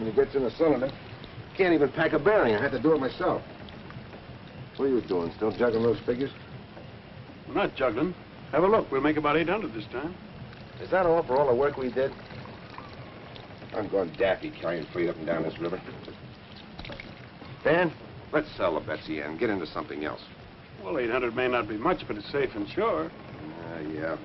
when he gets in the cylinder. Can't even pack a bearing. I had to do it myself. What are you doing? Still juggling those figures? We're not juggling. Have a look. We'll make about 800 this time. Is that all for all the work we did? I'm going daffy carrying freight up and down this river. Dan, let's sell the Betsy and get into something else. Well, 800 may not be much, but it's safe and sure. Yeah.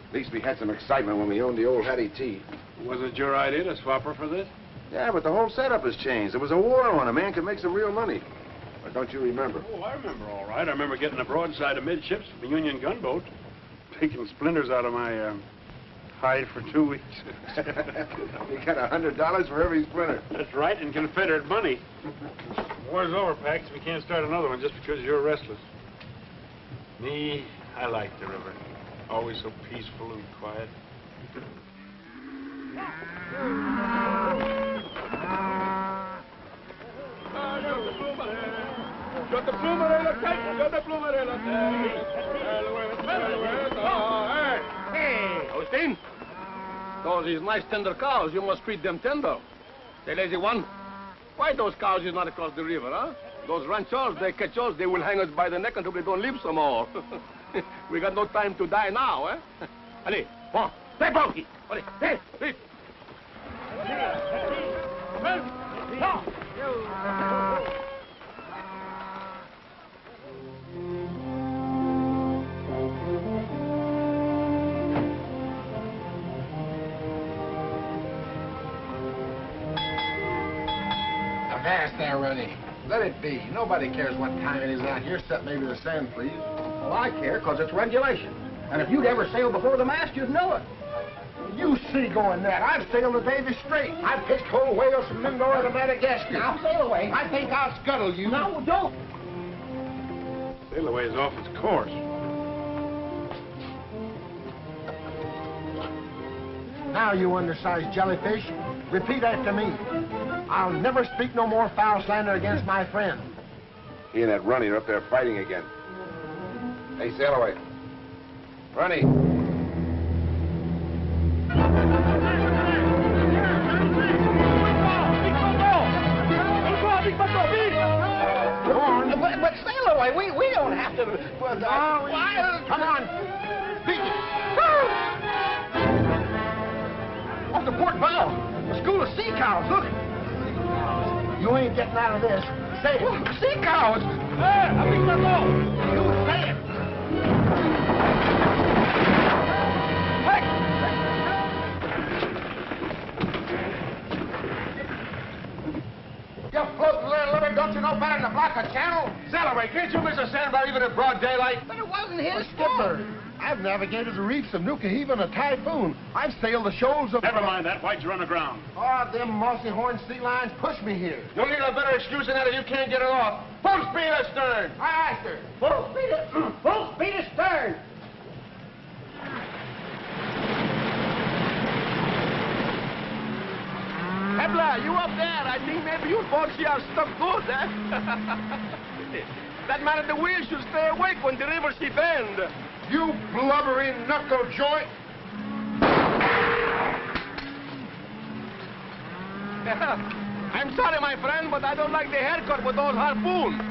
At least we had some excitement when we owned the old Hattie T. Wasn't it your idea to swap her for this? Yeah, but the whole setup has changed. There was a war on. A man could make some real money. Or don't you remember? Oh, I remember all right. I remember getting a broadside amidships from the Union gunboat, taking splinters out of my hide for 2 weeks. You got $100 for every splinter. That's right, in Confederate money. War's over, Pax. We can't start another one just because you're restless. Me, I like the river. Always so peaceful and quiet. Hey, Austin. Those is nice tender cows. You must treat them tender. Say, lazy one, why those cows is not across the river, huh? Those ranchers, they catch us, they will hang us by the neck until we don't live some more. We got no time to die now, eh? Allez, bon, stay bulky. Allez, stay, sleep. Avast there, Rennie. Let it be. Nobody cares what time it is out here, except maybe the sand, please. Well, I care, because it's regulation. And if you'd ever sailed before the mast, you'd know it. You see going that. I've sailed the Davy Strait. I've pitched whole whales from Mindoro to Madagascar. Now, sail away. I think I'll scuttle you. No, don't. Sail away is off its course. Now, you undersized jellyfish, repeat after me. I'll never speak no more foul slander against my friend. He and that Runny are up there fighting again. Hey, sail away. Runny. Come on. But sail away. We don't have to. Come on. Beat it. Off the port bow. A school of sea cows. Look. You ain't getting out of this. Say it. Sea cows. Hey, you say it. Hey. You floating little living, don't you know better than to block a channel? Sailaway, can't you miss a sandbar even in broad daylight? But it wasn't his Skipper, I've navigated the reefs of Nuka Heave in a typhoon. I've sailed the shoals of... Never mind that. Why'd you run aground? Oh, them mossy horned sea lions pushed me here. You'll need a better excuse than that if you can't get it off. Full speed astern. Aye, aye, sir. Full speed astern. Hebla, you up there? I think maybe you thought she are stuck good, eh? That man at the wheel should stay awake when the river she bend. You blubbering knuckle joint. I'm sorry, my friend, but I don't like the haircut with those harpoons.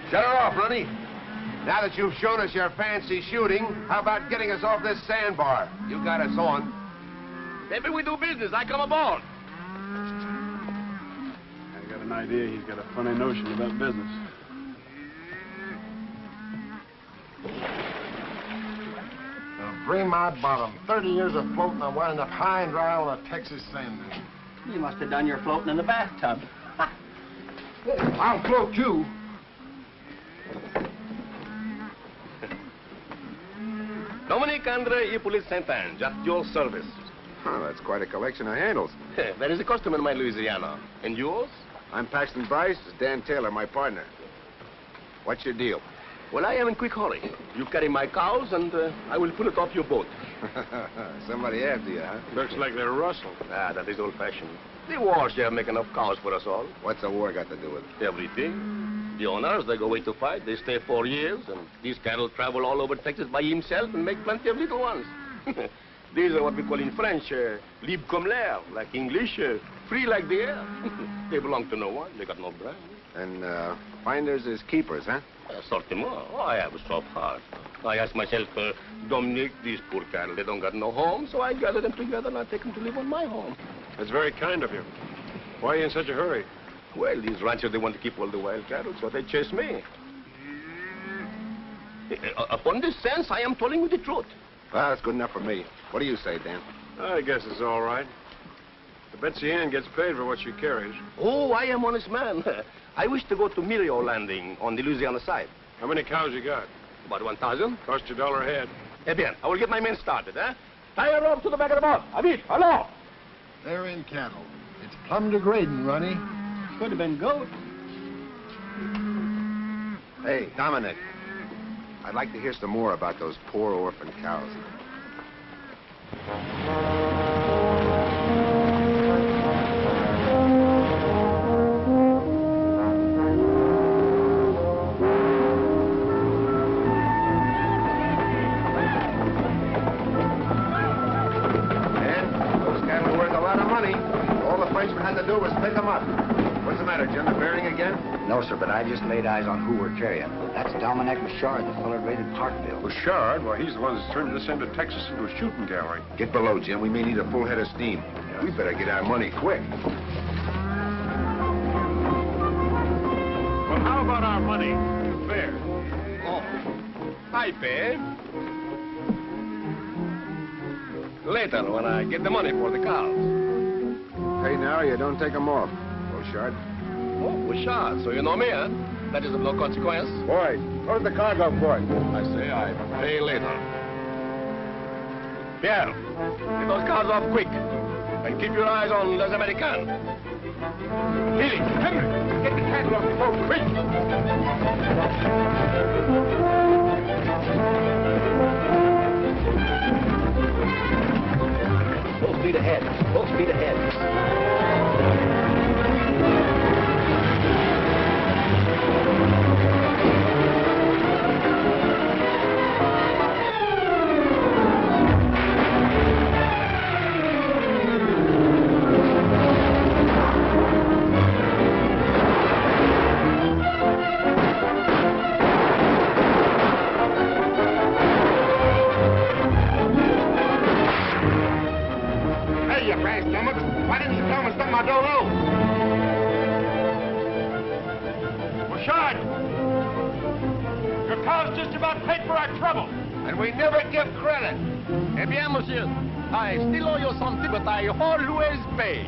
Shut her off, Runny. Now that you've shown us your fancy shooting, how about getting us off this sandbar? You got us on. Maybe we do business. I come aboard. I got an idea he's got a funny notion about business. Bring my bottom. 30 years of floating, I wind up high and dry on a Texas sand dune. You must have done your floating in the bathtub. I'll float, too. Dominique Andre Hippolyte Saint-Ange, at your service. Oh, that's quite a collection of handles. That is a custom in my Louisiana. And yours? I'm Paxton Bryce. This is Dan Taylor, my partner. What's your deal? Well, I am in quick hurry. You carry my cows, and I will pull it off your boat. Somebody after you, huh? Looks like they're rustled. Ah, that is old-fashioned. The wars here make enough cows for us all. What's the war got to do with it? Everything. The owners, they go away to fight. They stay 4 years, and these cattle travel all over Texas by himself and make plenty of little ones. These are what we call in French, libre comme l'air, like English, free like the air. They belong to no one. They got no brand. And finders is keepers, huh? Certainement. Oh, I have a soft heart. I ask myself, Dominique, these poor cattle, they don't got no home, so I gather them together and I take them to live on my home. That's very kind of you. Why are you in such a hurry? Well, these ranchers, they want to keep all the wild cattle, so they chase me. Upon this sense, I am telling you the truth. Well, that's good enough for me. What do you say, Dan? I guess it's all right. The Betsy Ann gets paid for what she carries. Oh, I am honest man. I wish to go to Mirio Landing on the Louisiana side. How many cows you got? About 1,000. Cost you $1 a head. Eh bien, I will get my men started, eh? Tie a rope to the back of the boat. Avit, hello! They're in cattle. It's plumb degrading, Ronnie. Could have been goat. Hey, Dominic. I'd like to hear some more about those poor orphan cows. Had to do was pick them up. What's the matter, Jim? The bearing again? No, sir, but I just laid eyes on who we're carrying. That's Dominic Bouchard, the fellow raided Parkville. Bouchard? Well, he's the one that's turned this end of Texas into a shooting gallery. Get below, Jim. We may need a full head of steam. Yeah. We better get our money quick. Well, how about our money? Fair. Oh, I pay. Later, when I get the money for the cows. Pay now or you don't take them off, Bouchard. Oh, Bouchard, so you know me, huh? That is of no consequence. Boy, load the cargo for it. I say I pay later. Pierre, get those cars off quick. And keep your eyes on Les Americains. Healy, Henry, get the cattle off the boat, quick! Full speed ahead. Full speed ahead. Why didn't you tell me something I don't know? Bouchard! Your cow's just about paid for our trouble. And we never give credit. Eh bien, monsieur, I still owe you something, but I always pay.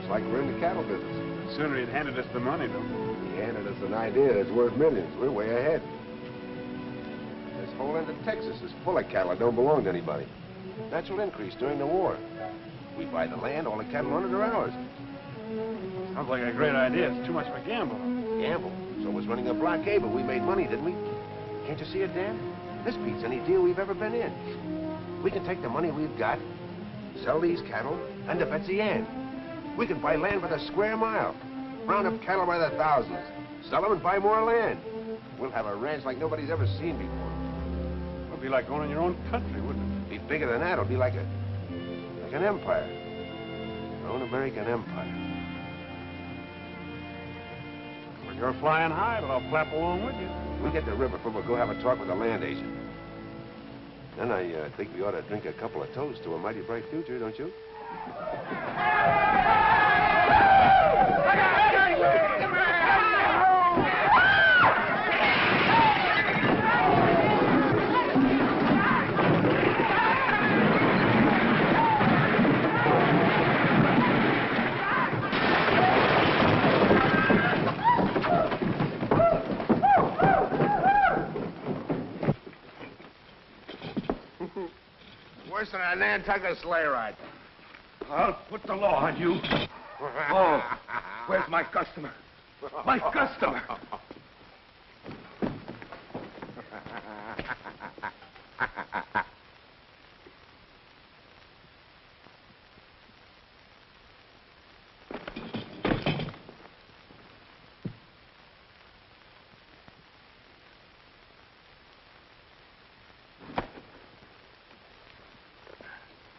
Like we're in the cattle business. The sooner he'd handed us the money, though. He handed us an idea that's worth millions. We're way ahead. This whole end of Texas is full of cattle that don't belong to anybody. Natural increase during the war. We buy the land, all the cattle on it are ours. Sounds like a great idea. It's too much of a gamble. Gamble? So was running a blockade, but we made money, didn't we? Can't you see it, Dan? This beats any deal we've ever been in. We can take the money we've got, sell these cattle, and the Betsy Ann. We can buy land by the square mile, round up cattle by the thousands, sell them and buy more land. We'll have a ranch like nobody's ever seen before. It would be like owning your own country, wouldn't it? Be bigger than that. It'll be like an empire. Our own American empire. Well, you're flying high, but I'll flap along with you. We get the river, we'll go have a talk with the land agent. Then I think we ought to drink a couple of toasts to a mighty bright future, don't you? Worse than a Nantucket sleigh ride. I'll put the law on you. Oh, where's my customer? My customer!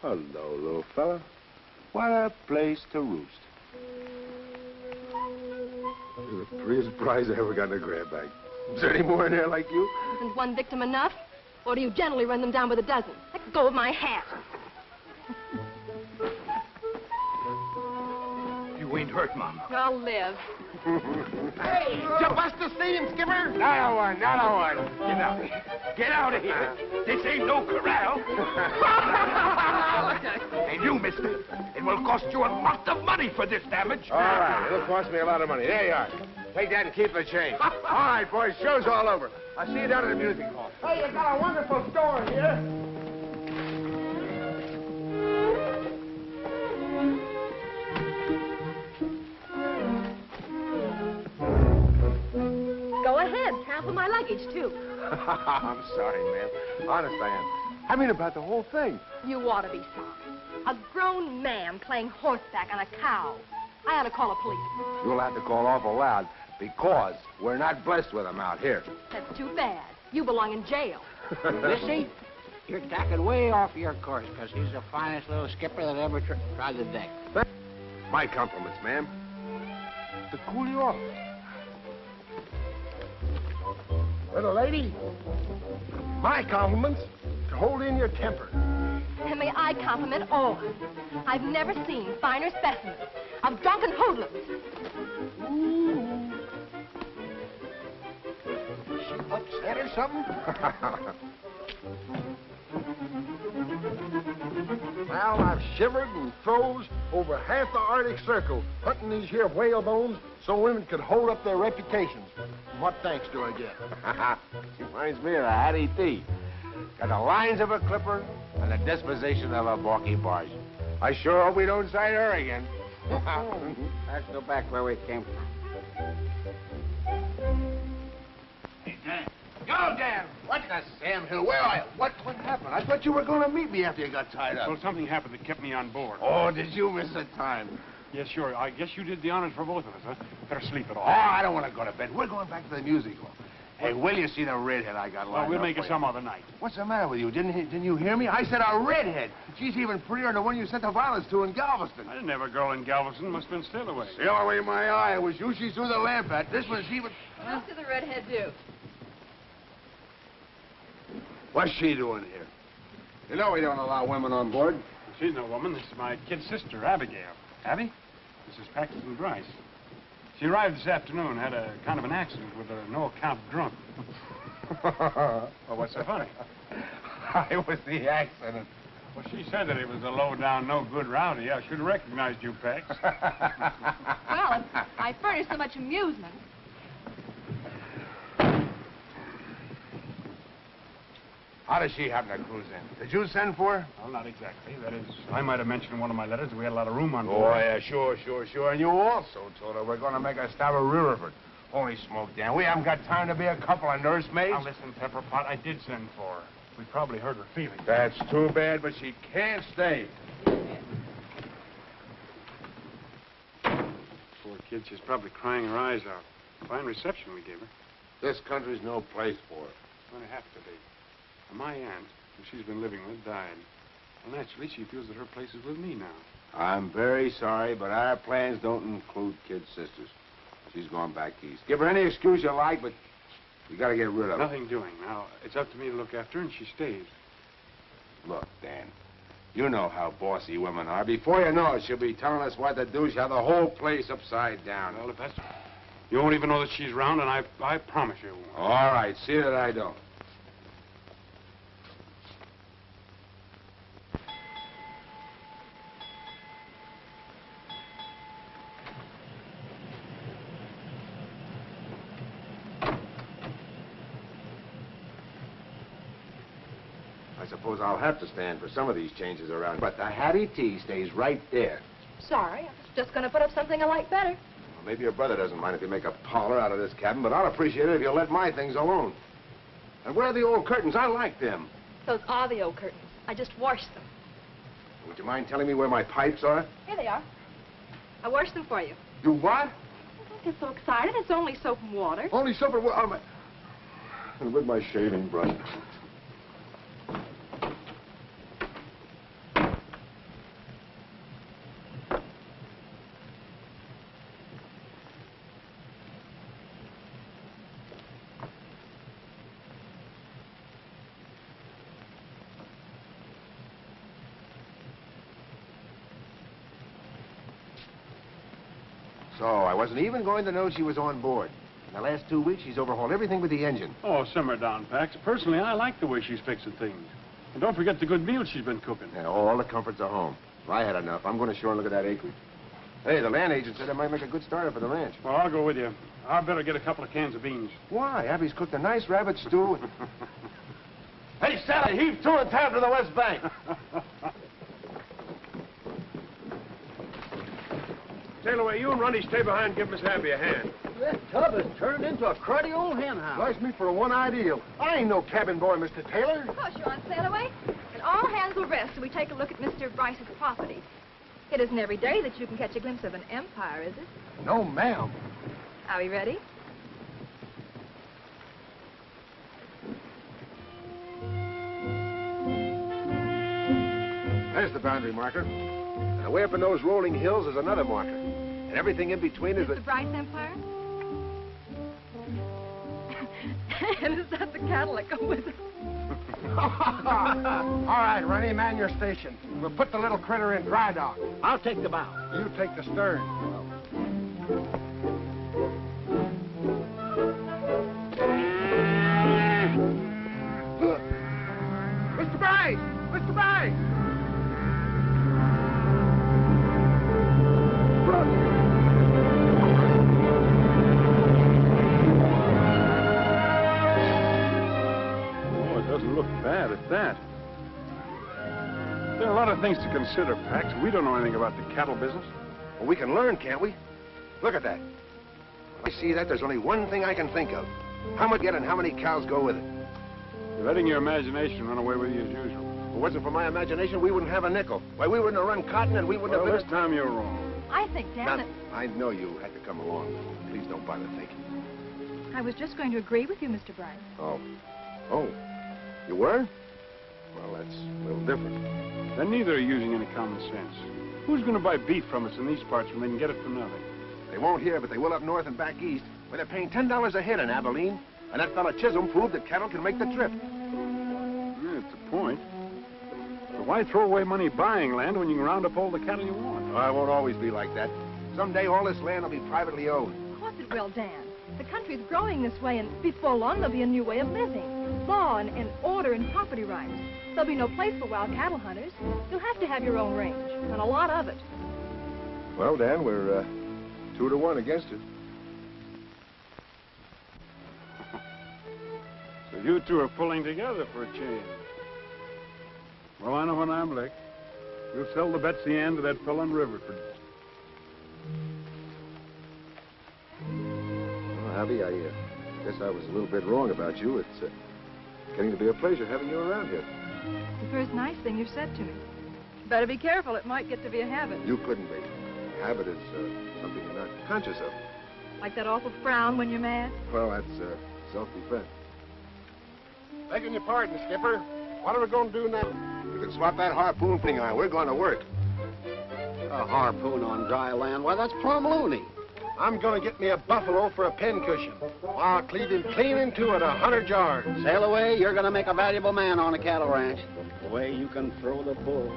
Hello, little fella. What a place to roost. You're the prettiest prize I ever got in a grab bag. Is there any more in there like you? Isn't one victim enough? Or do you generally run them down with a dozen? Let go of my hat. You ain't hurt, Mama. I'll live. Hey, you bust the seam, Skipper? Not a one, not a one. Get out. Get out of here. This ain't no corral. And you, mister, it will cost you a lot of money for this damage. All right, it'll cost me a lot of money. There you are. Take that and keep the change. All right, boys, show's all over. I'll see you down at the music hall. Hey, you got a wonderful store here. Go ahead. Half of my luggage, too. I'm sorry, ma'am. Honest, I am. I mean about the whole thing. You ought to be sorry. A grown man playing horseback on a cow. I ought to call a police. You'll have to call awful loud because we're not blessed with them out here. That's too bad. You belong in jail. Missy, you're tacking way off your course, because he's the finest little skipper that ever tried the deck. My compliments, ma'am. To cool you off. Little lady, my compliments to hold in your temper. And may I compliment all of them. I've never seen finer specimens of drunken hoodlums. Ooh. She upset or something? Well, I've shivered and froze over half the Arctic Circle hunting these here whale bones so women could hold up their reputations. What thanks do I get? Reminds me of the Hattie T. Got the lines of a clipper and the disposition of a balky barge. I sure hope we don't sight her again. Let's go back where we came from. Hey, Dan. Yo, Dan. What the Sam Hill? Where are you? What happened? I thought you were going to meet me after you got tied up. Well, something happened that kept me on board. Oh, did you miss the time? Yes, sure. I guess you did the honors for both of us, huh? Better sleep it Oh, off. I don't want to go to bed. We're going back to the music hall. Hey, will you see the redhead I got lined Well, we'll up make it for some you? other night. What's the matter with you? Didn't you hear me? I said a redhead. She's even prettier than the one you sent the violets to in Galveston. I didn't have a girl in Galveston. Must have been still away. The only way my eye was you. She threw the lamp at. This one's even... What did the redhead do? What's she doing here? You know we don't allow women on board. She's no woman. This is my kid sister, Abigail. Abby? This is Paxton Bryce. She arrived this afternoon, had a kind of an accident with a no-account drunk. Well, what's so funny? It was the accident. Well, she said that it was a low-down, no-good rowdy. I should have recognized you, Pax. Well, if I furnish so much amusement. How does she happen to cruise in? Did you send for her? Well, not exactly. That is, I might have mentioned in one of my letters that we had a lot of room on Oh, board. yeah, sure. And you also told her we're going to make a stop at Riverford. Holy smoke, Dan. We haven't got time to be a couple of nursemaids. Now, listen, Pepperpot, I did send for her. We probably hurt her feelings. That's too bad, but she can't stay. Poor kid, she's probably crying her eyes out. Fine reception we gave her. This country's no place for her. It's going to have to be. My aunt, who she's been living with, died. Well, naturally, she feels that her place is with me now. I'm very sorry, but our plans don't include kid sisters. She's gone back east. Give her any excuse you like, but you got to get rid of her. Nothing doing. Now, it's up to me to look after her, and she stays. Look, Dan, you know how bossy women are. Before you know it, she'll be telling us what to do. She'll have the whole place upside down. Well, if that's... You won't even know that she's around, and I promise you won't. All right, see that I don't. I suppose I'll have to stand for some of these changes around. But the Hattie T stays right there. Sorry, I was just going to put up something I like better. Well, maybe your brother doesn't mind if you make a parlor out of this cabin, but I'll appreciate it if you'll let my things alone. And where are the old curtains? I like them. Those are the old curtains. I just washed them. Would you mind telling me where my pipes are? Here they are. I washed them for you. You what? Don't get so excited. It's only soap and water. Only soap and water. And with my shaving brush. So I wasn't even going to know she was on board. In the last 2 weeks, she's overhauled everything with the engine. Oh, simmer down, Pax. Personally, I like the way she's fixing things. And don't forget the good meals she's been cooking. Yeah, all the comforts are home. If I had enough, I'm going to shore and look at that acreage. Hey, the land agent said it might make a good starter for the ranch. Well, I'll go with you. I better get a couple of cans of beans. Why? Abby's cooked a nice rabbit stew. Hey, Sally, heave to and tab to the west bank. Sail away, you and Ronnie stay behind and give Miss Abby a hand. That tub has turned into a cruddy old hen house. Bless me for one ideal. I ain't no cabin boy, Mr. Taylor. Of course you're on Sailaway. And all hands will rest till we take a look at Mr. Bryce's property. It isn't every day that you can catch a glimpse of an empire, is it? No, ma'am. Are we ready? There's the boundary marker. Now, way up in those rolling hills is another marker. And everything in between is the Bryce Empire? And is that the cattle that go with it? All right, Ronnie, man your station. We'll put the little critter in dry dock. I'll take the bow. You take the stern. Mr. Bryce! Mr. Bryce! Oh, it doesn't look bad at that. There are a lot of things to consider, Pax. We don't know anything about the cattle business. Well, we can learn, can't we? Look at that. When I see that, there's only one thing I can think of. How much get and how many cows go with it? You're letting your imagination run away with you as usual. If it wasn't for my imagination, we wouldn't have a nickel. Why, we wouldn't have run cotton and we wouldn't Well, have this time you're wrong. I think, Dan, Now, that I know you had to come along. Please don't bother thinking. I was just going to agree with you, Mr. Bryce. Oh. Oh. You were? Well, that's a little different. Then neither are using any common sense. Who's going to buy beef from us in these parts when they can get it for nothing? They won't here, but they will up north and back east, where they're paying $10 a head in Abilene. And that fella Chisholm proved that cattle can make the trip. Yeah, that's the point. So why throw away money buying land when you can round up all the cattle you want? Oh, it won't always be like that. Someday all this land will be privately owned. Of course it will, Dan. The country's growing this way, and before long there'll be a new way of living. Law and order and property rights. There'll be no place for wild cattle hunters. You'll have to have your own range, and a lot of it. Well, Dan, we're 2 to 1 against it. So you two are pulling together for a change. Well, I know when I'm licked. We'll sell the Betsy Ann to that fellow in Riverford. Well, Abby, I guess I was a little bit wrong about you. It's getting to be a pleasure having you around here. The first nice thing you've said to me. Better be careful. It might get to be a habit. You couldn't be. Habit is something you're not conscious of. Like that awful frown when you're mad. Well, that's self-defense. Begging your pardon, Skipper. What are we going to do now? You can swap that harpoon thing on. We're going to work. A harpoon on dry land? Why, that's plumb loony. I'm going to get me a buffalo for a pincushion. I'll cleave him clean into it 100 yards. Sail away, you're going to make a valuable man on a cattle ranch. The way you can throw the bull.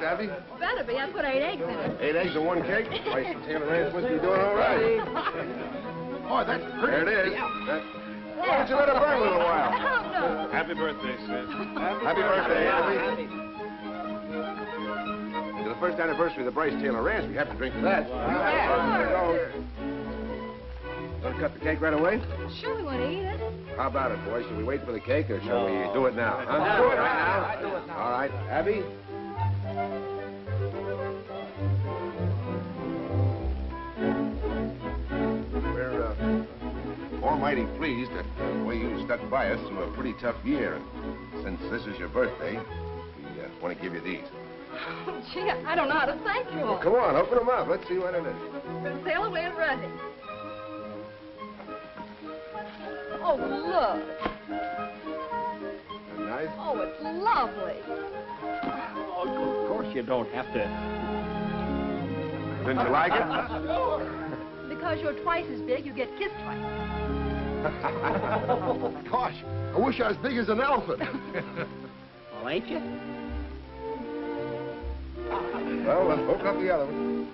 Abby? Better be. I put 8 eggs in it. 8 eggs and 1 cake? Bryce and Taylor Ranch must be doing all right. Oh, that's pretty. There it is. Why don't you let it burn a little while? Oh, no. Happy birthday, Sid. Happy birthday, Abby. You'll the first anniversary of the Bryce Taylor Ranch. We have to drink to that. Want to cut the cake right away? Sure, we want to eat it. How about it, boys? Shall we wait for the cake, or shall we do it now? Huh? Do it right now. All right. Abby? We're almighty pleased at the way you stuck by us through a pretty tough year. Since this is your birthday, we want to give you these. Gee, I don't know how to thank you all. Well, come on, open them up. Let's see what it is. Sail away and running. Oh, look. Nice? Oh, it's lovely. Oh, of course you don't have to. Didn't you like it? Because you're twice as big, you get kissed twice. Gosh, I wish I was big as an elephant. Well, ain't you? Well, open up the other one.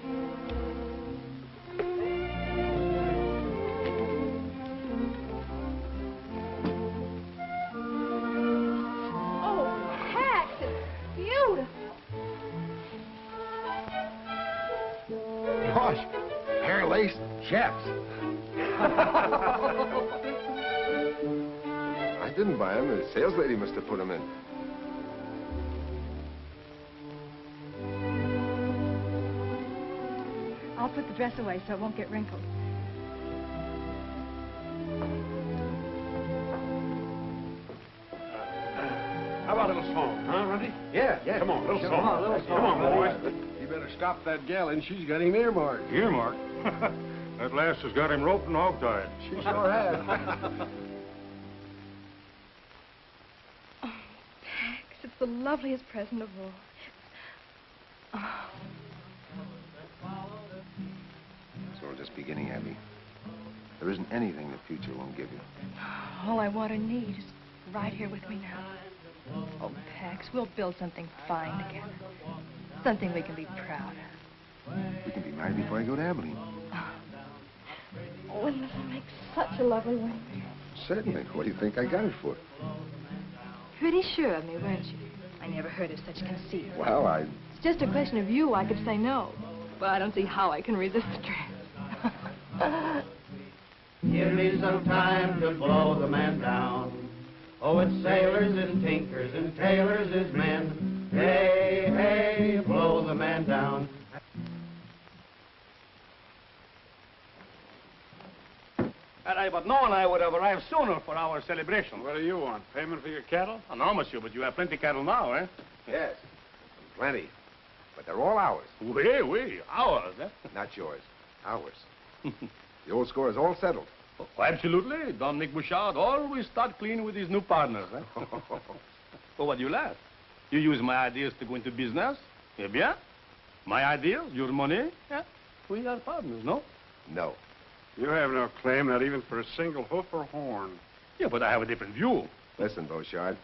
Oh, Pax, it's beautiful. Gosh, hair lace, chaps. I didn't buy them. The sales lady must have put them in. I'll put the dress away so it won't get wrinkled. How about a little song, huh, Runty? Yeah. Come on, little Come song. on, little Come on, boys. You better stop that gal, and she's got him earmarked. Earmark. That lass has got him roped and hog-tied. She sure has. Oh, Pax, it's the loveliest present of all. Oh. It's all just beginning, Abby. There isn't anything the future won't give you. All I want or need is right here with me now. Oh, Pax, we'll build something fine together. Something we can be proud of. We can be married before I go to Abilene. Oh, wouldn't this make such a lovely ring? Certainly. What do you think I got it for? Pretty sure of me, weren't you? I never heard of such conceit. Well, It's just a question of you. I could say no. But I don't see how I can resist the dress. Give me some time to blow the man down. Oh, it's sailors and tinkers and tailors is men. Hey, hey, blow the man down. But no one I would have arrived sooner for our celebration. What do you want? Payment for your cattle? Oh, no, monsieur, but you have plenty cattle now, eh? yes. Plenty. But they're all ours. Oui, ours, eh? Not yours. Ours. The old score is all settled. Oh, absolutely. Dominic Bouchard always start clean with his new partners, eh? Well, what do you laugh? You use my ideas to go into business? Eh bien? My ideas, your money? Yeah. We are partners, no? No. You have no claim, not even for a single hoof or horn. Yeah, but I have a different view. Listen, Beauchard.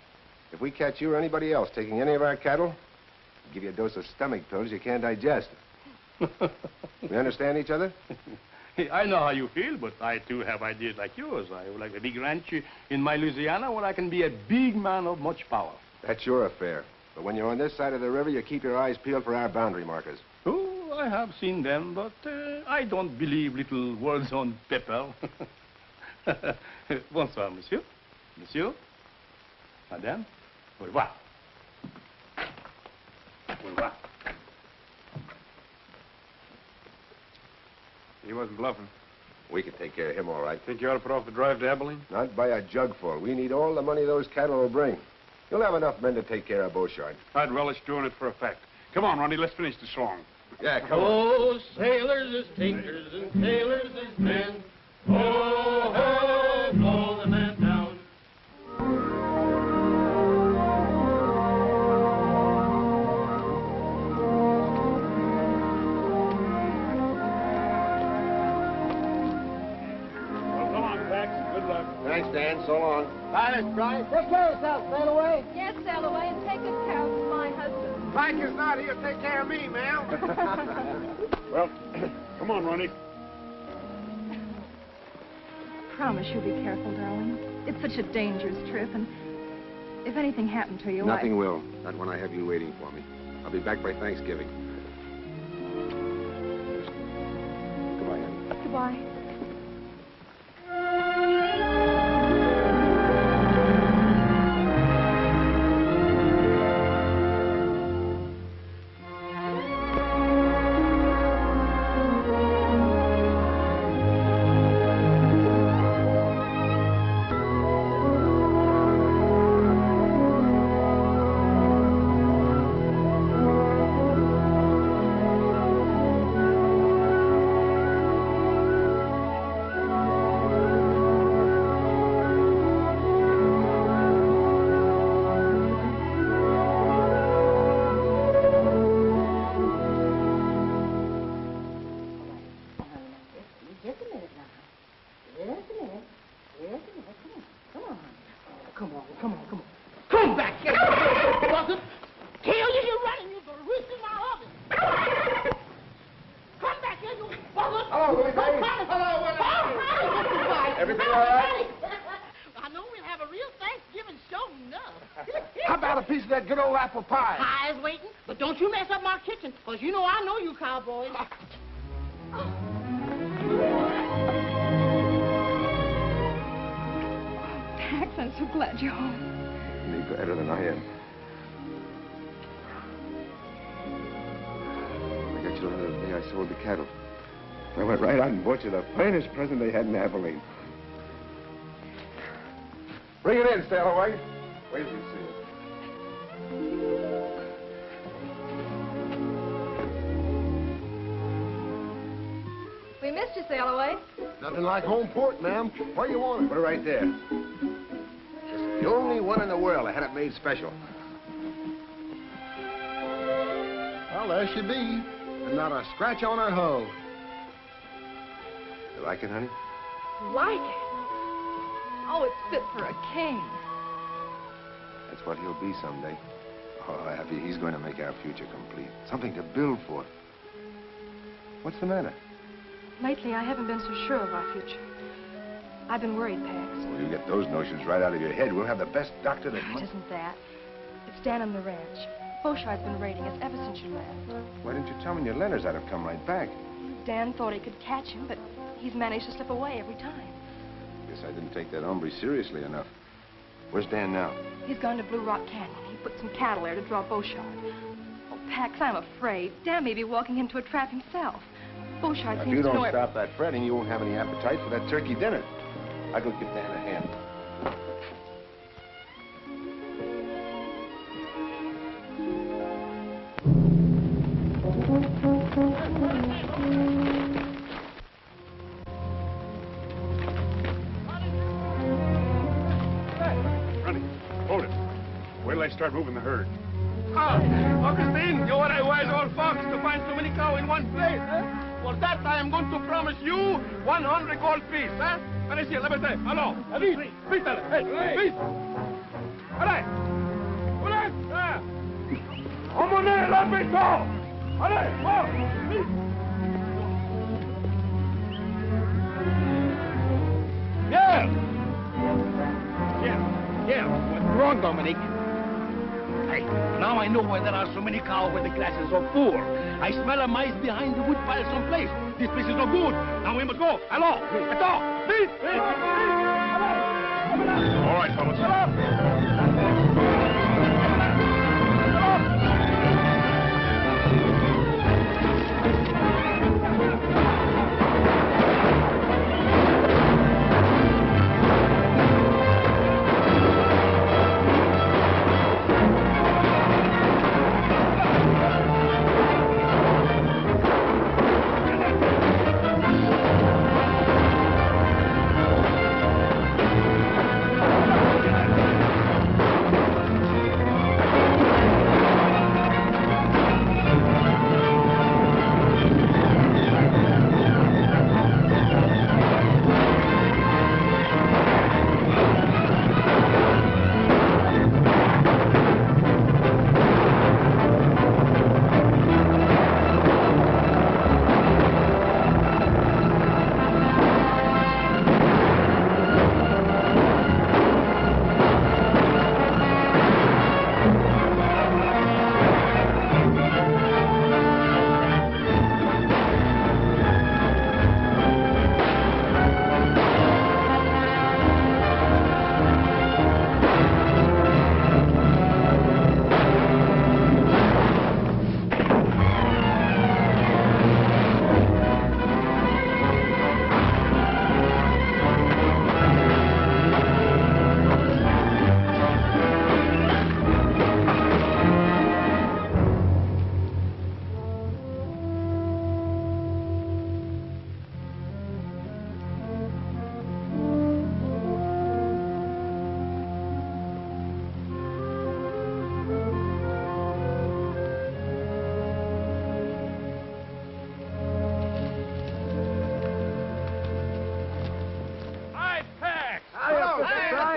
If we catch you or anybody else taking any of our cattle, we'll give you a dose of stomach pills you can't digest. We understand each other? I know how you feel, but I, too, have ideas like yours. I would like a big ranch in my Louisiana where I can be a big man of much power. That's your affair. But when you're on this side of the river, you keep your eyes peeled for our boundary markers. Oh, I have seen them, but I don't believe little words on paper. Bonsoir, monsieur. Monsieur. Madame. Au revoir. Au revoir. He wasn't bluffing. We can take care of him all right. Think you ought to put off the drive to Abilene? Not by a jugful. We need all the money those cattle will bring. You'll have enough men to take care of Beauchard. I'd relish doing it for a fact. Come on, Ronnie, let's finish the song. Yeah, come on. Oh, sailors is tinkers and tailors is men. Oh, ho, blow the man down. Well, come on, Pax. Good luck. Thanks, Dan. So long. Bye, Miss Bryce. Take care of yourself. Sail away. Yes, sail away and take good care of my husband. Mike is not here to take care of me, ma'am. Well, come on, Ronnie. Promise you'll be careful, darling. It's such a dangerous trip, and if anything happened to you, Nothing will. Not when I have you waiting for me. I'll be back by Thanksgiving. Why? I'm so glad you're home. Any gladder than I am. I got you the other day I sold the cattle. I went right out and bought you the finest present they had in Abilene. Bring it in, Stallaway. Wait till you see it. We missed you, Stallaway. Nothing like home port, ma'am. Where you want it? Put it right there. It's the only one in the world. I had it made special. Well, there she be. And not a scratch on her hull. You like it, honey? Like it? Oh, it's fit for a king. That's what he'll be someday. Oh, Abby, he's going to make our future complete. Something to build for. What's the matter? Lately, I haven't been so sure of our future. I've been worried, Pax. Well, you get those notions right out of your head. We'll have the best doctor that... It isn't that. It's Dan on the ranch. Beauchard's been raiding us ever since you left. Why didn't you tell me your letters? I'd have come right back. Dan thought he could catch him, but he's managed to slip away every time. Guess I didn't take that hombre seriously enough. Where's Dan now? He's gone to Blue Rock Canyon. He put some cattle there to draw Beauchard. Oh, Pax, I'm afraid. Dan may be walking into a trap himself. Beauchard seems to know... If you don't stop that fretting, you won't have any appetite for that turkey dinner. I'll go give Dan a hand. Start moving the herd. Augustine, you're a wise old fox to find so many cows in one place, eh? For that, I am going to promise you 100 gold piece, eh? Allez, let me say, hello. Vite, vite, hey, vite. Allez. Allez, ah. Emmenez la maison. Allez, oh, vite. Yeah, what's wrong, Dominique? Now I know why there are so many cows where the grass is so poor. I smell a mice behind the wood pile someplace. This place is no good. Now we must go. Hello. Attends. Vite. All right, fellas.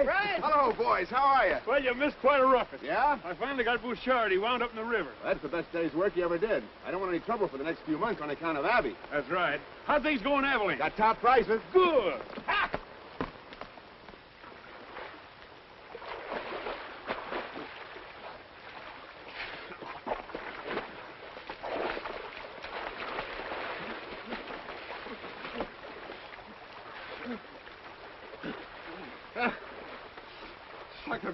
Bryce. Hello, boys. How are you? Well, you missed quite a roughing. Yeah? I finally got Bouchard. He wound up in the river. Well, that's the best day's work you ever did. I don't want any trouble for the next few months on account of Abby. That's right. How'd things go in Abilene? Got top prices. Good. Ha!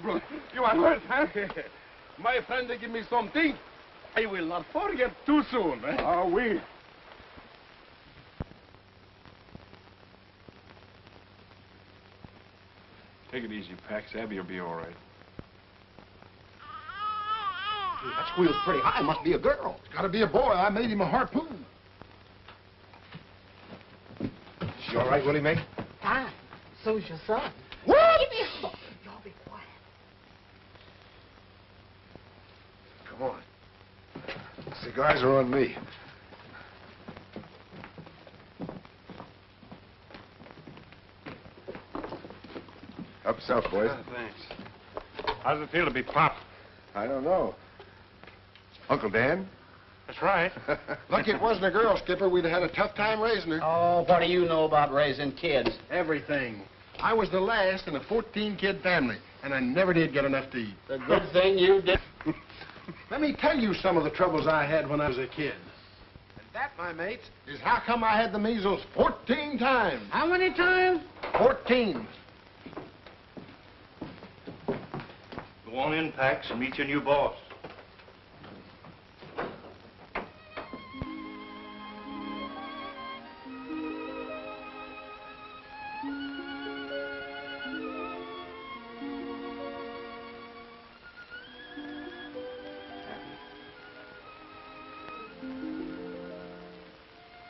Bro, you are hurt, huh? My friend, they give me something. I will not forget too soon. Eh? Oh, we. Take it easy, Pax. Abby will be all right. That squeal's pretty high. Must be a girl. It's got to be a boy. I made him a harpoon. She all right, Willie Mae? Fine. So's your son. What? Give me a look. Y'all be quiet. Come on. Cigars are on me. Up south, boys. Thanks. How's it feel to be Pop? I don't know. Uncle Dan? That's right. Lucky it wasn't a girl, Skipper. We'd have had a tough time raising her. Oh, what do you know about raising kids? Everything. I was the last in a 14-kid family, and I never did get enough to eat. The good thing you did. Let me tell you some of the troubles I had when I was a kid. And that, my mates, is how come I had the measles 14 times. How many times? 14. Go on in, Pax, and meet your new boss.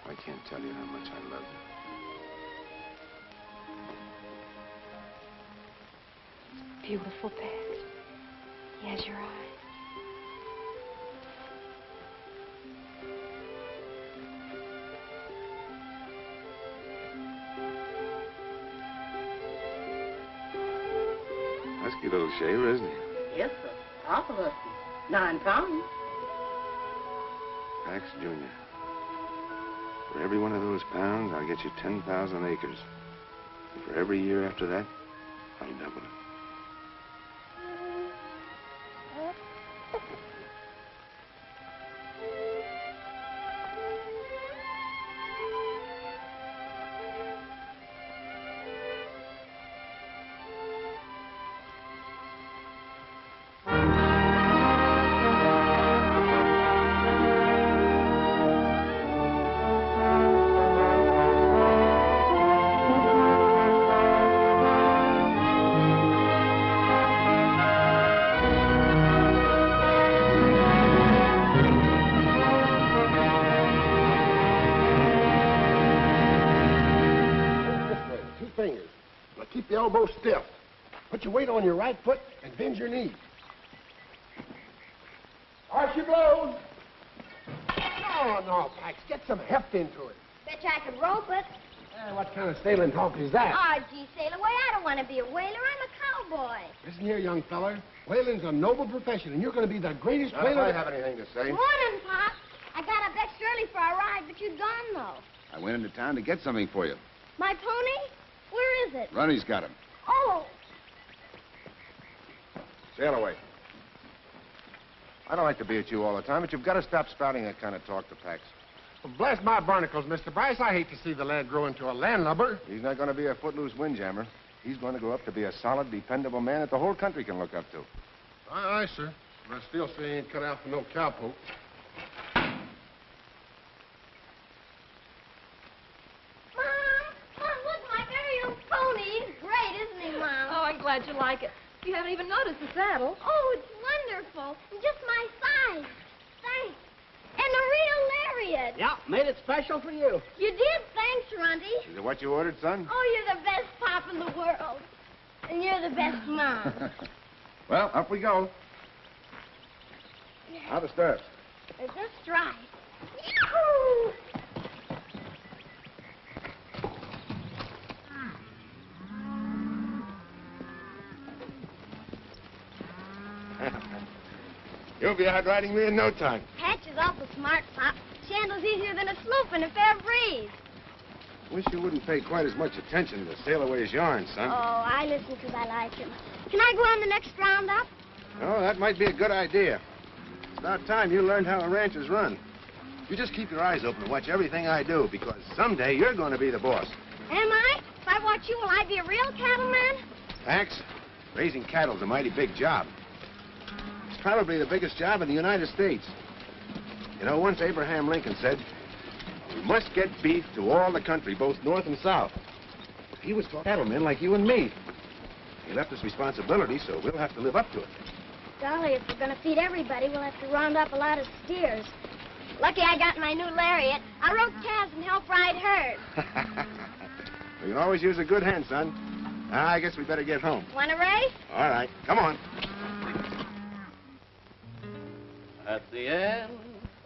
I can't tell you how much I love you. Beautiful, Pax. He has your eyes. Husky little shaver, isn't he? Yes, sir. Awful husky. 9 pounds. Pax Jr. For every one of those pounds, I'll get you 10,000 acres. And for every year after that, I'll double it. Keep the elbow stiff. Put your weight on your right foot and bend your knee. Arch your blows. No, Pax. Get some heft into it. Bet you I could rope it. What kind of sailing talk is that? Oh, gee, sail away. I don't want to be a whaler. I'm a cowboy. Listen here, young feller. Whaling's a noble profession, and you're going to be the greatest whaler. I have anything to say. Morning, Pop. I got up extra early for our ride, but you'd gone, though. I went into town to get something for you. My pony? Where is it? Ronnie's got him. Oh, Sail away. I don't like to be at you all the time, but you've got to stop spouting that kind of talk to Pax. Well, bless my barnacles, Mr. Bryce. I hate to see the lad grow into a landlubber. He's not going to be a footloose windjammer. He's going to grow up to be a solid, dependable man that the whole country can look up to. Aye, aye, sir. But I still say he ain't cut out for no cowpoke. Mom, look, my very own pony. He's great, isn't he, Mom? Oh, I'm glad you like it. You haven't even noticed the saddle. Oh, it's wonderful. And just my size. Thanks. And a real lariat. Yeah, made it special for you. You did. Thanks, Runty. Is it what you ordered, son? Oh, you're the best pop in the world. And you're the best mom. Well, up we go. How the stirrups? They're just right. Yahoo! You'll be out riding me in no time. Hatch is awful smart, Pop. She handles easier than a sloop in a fair breeze. Wish you wouldn't pay quite as much attention to Sail Away's yarn, son. Oh, I listen because I like him. Can I go on the next roundup? Oh, that might be a good idea. It's about time you learned how a ranch is run. You just keep your eyes open and watch everything I do, because someday you're going to be the boss. Am I? If I watch you, will I be a real cattleman? Pax, raising cattle's a mighty big job. It's probably the biggest job in the United States. You know, once Abraham Lincoln said, we must get beef to all the country, both north and south. He was taught cattlemen like you and me. He left us responsibility, so we'll have to live up to it. Golly, if we're going to feed everybody, we'll have to round up a lot of steers. Lucky I got my new lariat. I rode calves and helped ride herds. You can always use a good hand, son. I guess we better get home. Want a race? All right, come on. At the end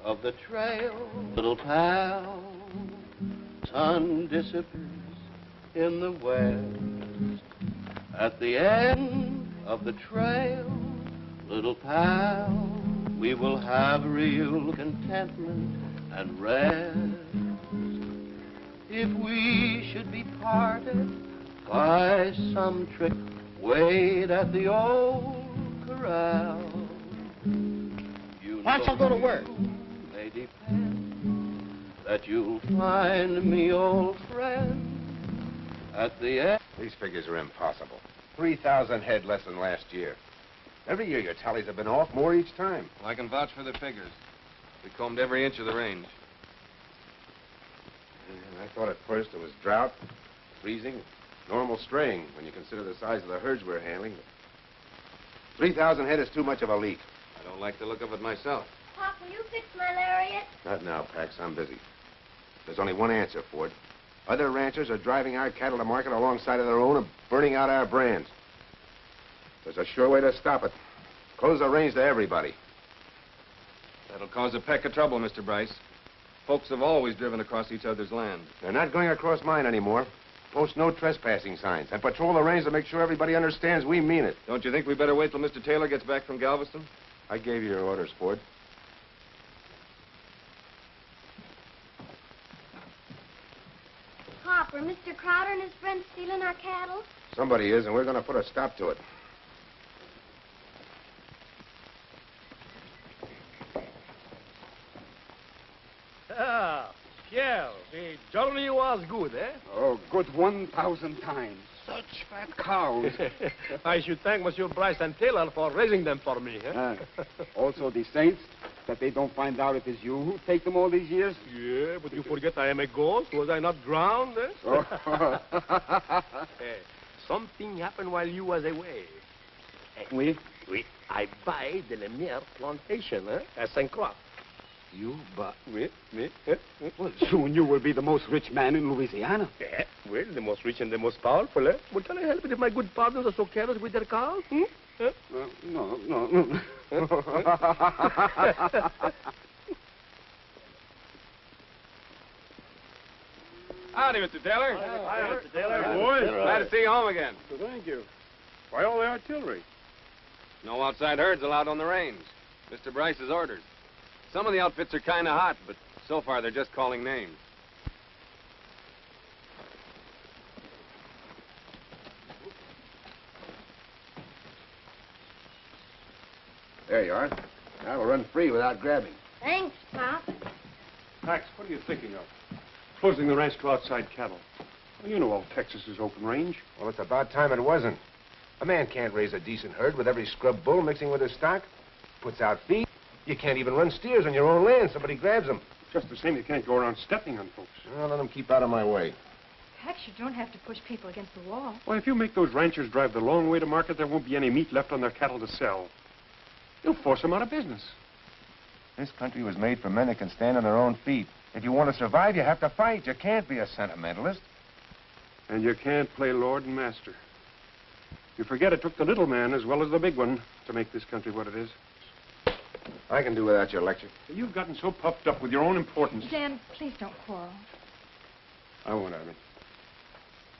of the trail, little pal, sun disappears in the west. At the end of the trail, little pal, we will have real contentment and rest. If we should be parted by some trick, wait at the old corral. Why don't you go to work? May depend that you'll find me, old friend, at the end. These figures are impossible. 3,000 head less than last year. Every year your tallies have been off more each time. Well, I can vouch for the figures. We combed every inch of the range. And I thought at first it was drought, freezing, normal straying when you consider the size of the herds we're handling. 3,000 head is too much of a leak. I don't like the look of it myself. Pop, will you fix my lariat? Not now, Pax. I'm busy. There's only one answer, Ford. Other ranchers are driving our cattle to market alongside of their own and burning out our brands. There's a sure way to stop it. Close the range to everybody. That'll cause a peck of trouble, Mr. Bryce. Folks have always driven across each other's land. They're not going across mine anymore. Post no trespassing signs and patrol the range to make sure everybody understands we mean it. Don't you think we better wait till Mr. Taylor gets back from Galveston? I gave you your orders, Ford. Pop, are Mr. Crowder and his friends stealing our cattle? Somebody is, and we're going to put a stop to it. Ah, Pierre, the journey was good, eh? Oh, good 1,000 times. Such fat cows. I should thank Monsieur Bryce and Taylor for raising them for me, eh? Also the saints, that they don't find out it is you who take them all these years. Yeah, but you forget I am a ghost. Was I not drowned, eh? Oh. Something happened while you was away. Oui? Oui. I buy the Lemire plantation, at St. Croix. You, but... Oui. Well, soon you will be the most rich man in Louisiana. Yeah, well, the most rich and the most powerful, eh? But can I help it if my good partners are so careless with their cows? No. Howdy, Mr. Taylor. Hi, Mr. Taylor. Boys, glad to see you home again. Thank you. Why all the artillery? No outside herds allowed on the range. Mr. Bryce's orders. Some of the outfits are kind of hot, but so far they're just calling names. There you are. Now we'll run free without grabbing. Thanks, Pop. Pax, what are you thinking of? Closing the ranch to outside cattle. Well, you know all Texas is open range. Well, it's about time it wasn't. A man can't raise a decent herd with every scrub bull mixing with his stock. Puts out feed. You can't even run steers on your own land. Somebody grabs them. Just the same, you can't go around stepping on folks. Well, let them keep out of my way. Heck, you don't have to push people against the wall. Well, if you make those ranchers drive the long way to market, there won't be any meat left on their cattle to sell. You'll force them out of business. This country was made for men that can stand on their own feet. If you want to survive, you have to fight. You can't be a sentimentalist. And you can't play lord and master. You forget it took the little man as well as the big one to make this country what it is. I can do without your lecture. You've gotten so puffed up with your own importance. Dan, please don't quarrel. I won't have it.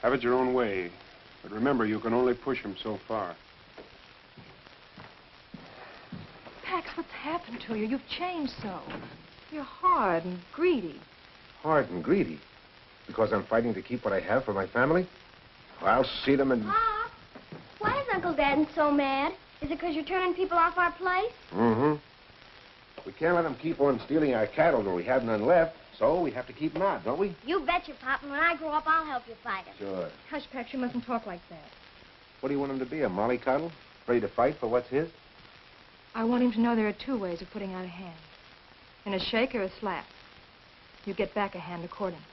Have it your own way. But remember, you can only push him so far. Pax, what's happened to you? You've changed so. You're hard and greedy. Hard and greedy? Because I'm fighting to keep what I have for my family? Well, I'll see them and... Pop, why is Uncle Dad so mad? Is it because you're turning people off our place? Mm-hmm. We can't let them keep on stealing our cattle till we have none left, so we have to keep them out, don't we? You betcha, Pop, and when I grow up, I'll help you fight them. Sure. Hush, Pax, you mustn't talk like that. What do you want him to be, a mollycoddle? Ready to fight for what's his? I want him to know there are two ways of putting out a hand. In a shake or a slap. You get back a hand accordingly.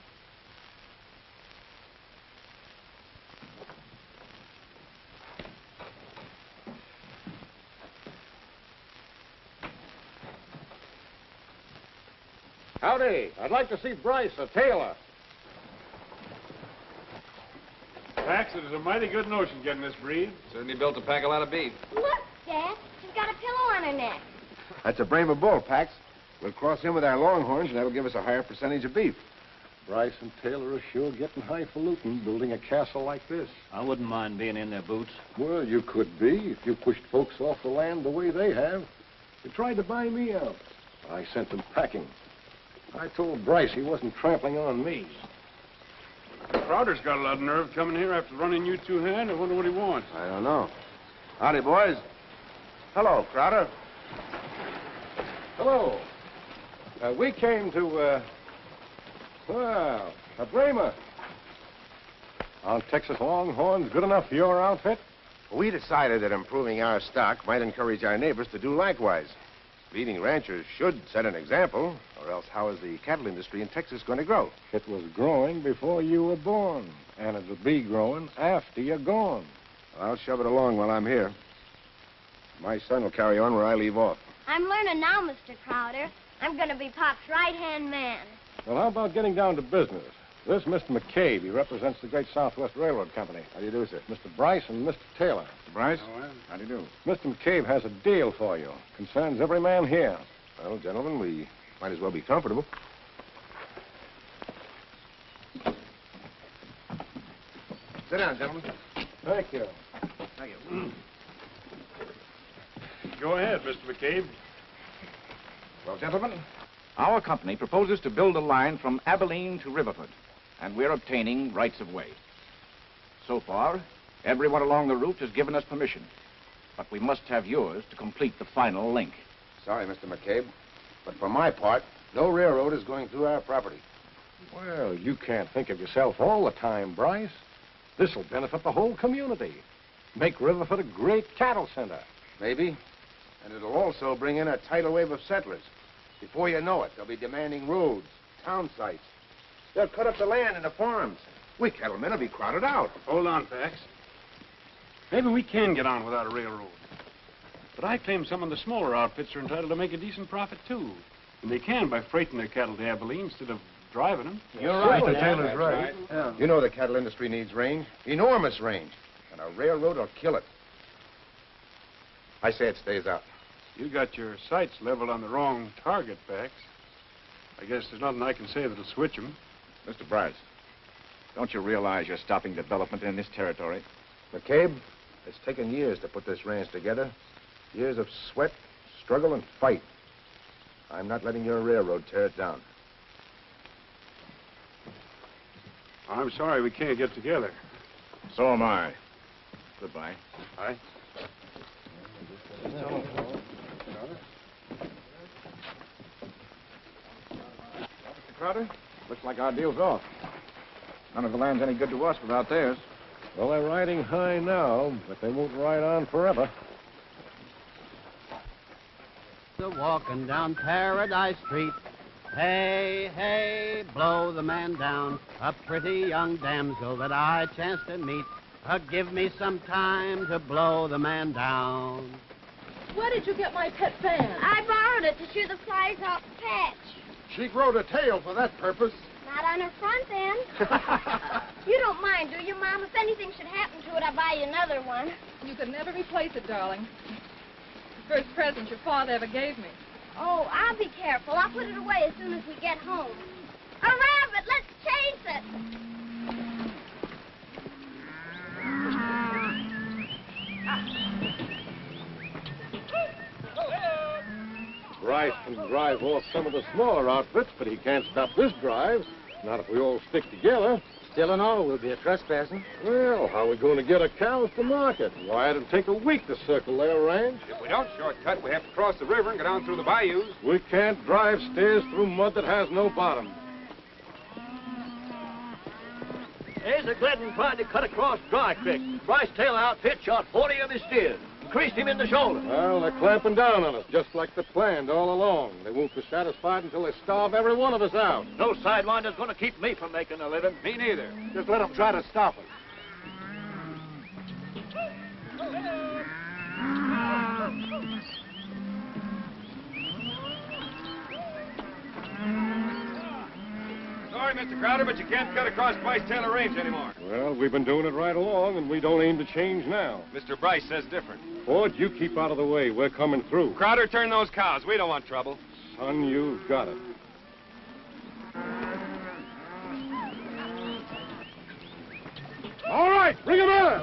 Howdy. I'd like to see Bryce, a tailor. Pax, it is a mighty good notion getting this breed. Certainly built to pack a lot of beef. Look, Dad, she's got a pillow on her neck. That's a brave of bull, Pax. We'll cross in with our longhorns, and that'll give us a higher percentage of beef. Bryce and Taylor are sure getting highfalutin building a castle like this. I wouldn't mind being in their boots. Well, you could be if you pushed folks off the land the way they have. They tried to buy me out. I sent them packing. I told Bryce he wasn't trampling on me. Crowder's got a lot of nerve coming here after running you two-hand. I wonder what he wants. I don't know. Howdy, boys. Hello, Crowder. Hello. We came to, well, a Brahma. Aren't Texas Longhorns good enough for your outfit? We decided that improving our stock might encourage our neighbors to do likewise. Leading ranchers should set an example, or else how is the cattle industry in Texas going to grow? It was growing before you were born, and it'll be growing after you're gone. I'll shove it along while I'm here. My son will carry on where I leave off. I'm learning now, Mr. Crowder. I'm going to be Pop's right-hand man. Well, how about getting down to business? This Mr. McCabe. He represents the Great Southwest Railroad Company. How do you do, sir? Mr. Bryce and Mr. Taylor. Mr. Bryce? Oh, well. How do you do? Mr. McCabe has a deal for you. Concerns every man here. Well, gentlemen, we might as well be comfortable. Sit down, gentlemen. Thank you. Thank you. Go ahead, Mr. McCabe. Well, gentlemen, Our company proposes to build a line from Abilene to Riverford, and we're obtaining rights of way. So far, everyone along the route has given us permission, but we must have yours to complete the final link. sorry, Mr. McCabe, but for my part, no railroad is going through our property. Well, you can't think of yourself all the time, Bryce. This'll benefit the whole community. Make Riverford a great cattle center. Maybe. And it'll also bring in a tidal wave of settlers. Before you know it, they'll be demanding roads, town sites. They'll cut up the land into farms. We cattlemen will be crowded out. Hold on, Pax. Maybe we can get on without a railroad. But I claim some of the smaller outfits are entitled to make a decent profit, too. And they can by freighting their cattle to Abilene instead of driving them. You're right. Mr. Taylor's right. Yeah. You know the cattle industry needs range. Enormous range. And a railroad will kill it. I say it stays out. You got your sights leveled on the wrong target, Pax. I guess there's nothing I can say that'll switch them. Mr. Bryce, don't you realize you're stopping development in this territory? McCabe, it's taken years to put this ranch together. Years of sweat, struggle, and fight. I'm not letting your railroad tear it down. I'm sorry we can't get together. So am I. Goodbye. Aye. Mr. Crowder, looks like our deal's off. None of the land's any good to us without theirs. Well, they're riding high now, but they won't ride on forever. Walking down Paradise Street. Hey, hey, blow the man down. A pretty young damsel that I chanced to meet. Give me some time to blow the man down. Where did you get my pet fan? I borrowed it to shoo the flies off the patch. She growed a tail for that purpose. Not on her front end. You don't mind, do you, Mom? If anything should happen to it, I'll buy you another one. You could never replace it, darling. The first present your father ever gave me. Oh, I'll be careful. I'll put it away as soon as we get home. A rabbit! Let's chase it! Bryce can drive off some of the smaller outfits, but he can't stop this drive. Not if we all stick together. Still and all, we'll be a trespassing. Well, how are we going to get our cows to market? Why, it'll take a week to circle their range. If we don't shortcut, we have to cross the river and go down through the bayous. We can't drive stairs through mud that has no bottom. There's a Gladys trying to cut across Dry Creek. Bryce Taylor outfit shot 40 of his steers. Creased him in the shoulder. Well, they're clamping down on us, just like they planned all along. They won't be satisfied until they starve every one of us out. No sidewinder's going to keep me from making a living. Me neither. Just let them try to stop us. Sorry, Mr. Crowder, but you can't cut across Bryce Taylor Range anymore. Well, we've been doing it right along, and we don't aim to change now. Mr. Bryce says different. Ford, you keep out of the way. We're coming through. Crowder, turn those cows. We don't want trouble. Son, you've got it. All right, bring him in.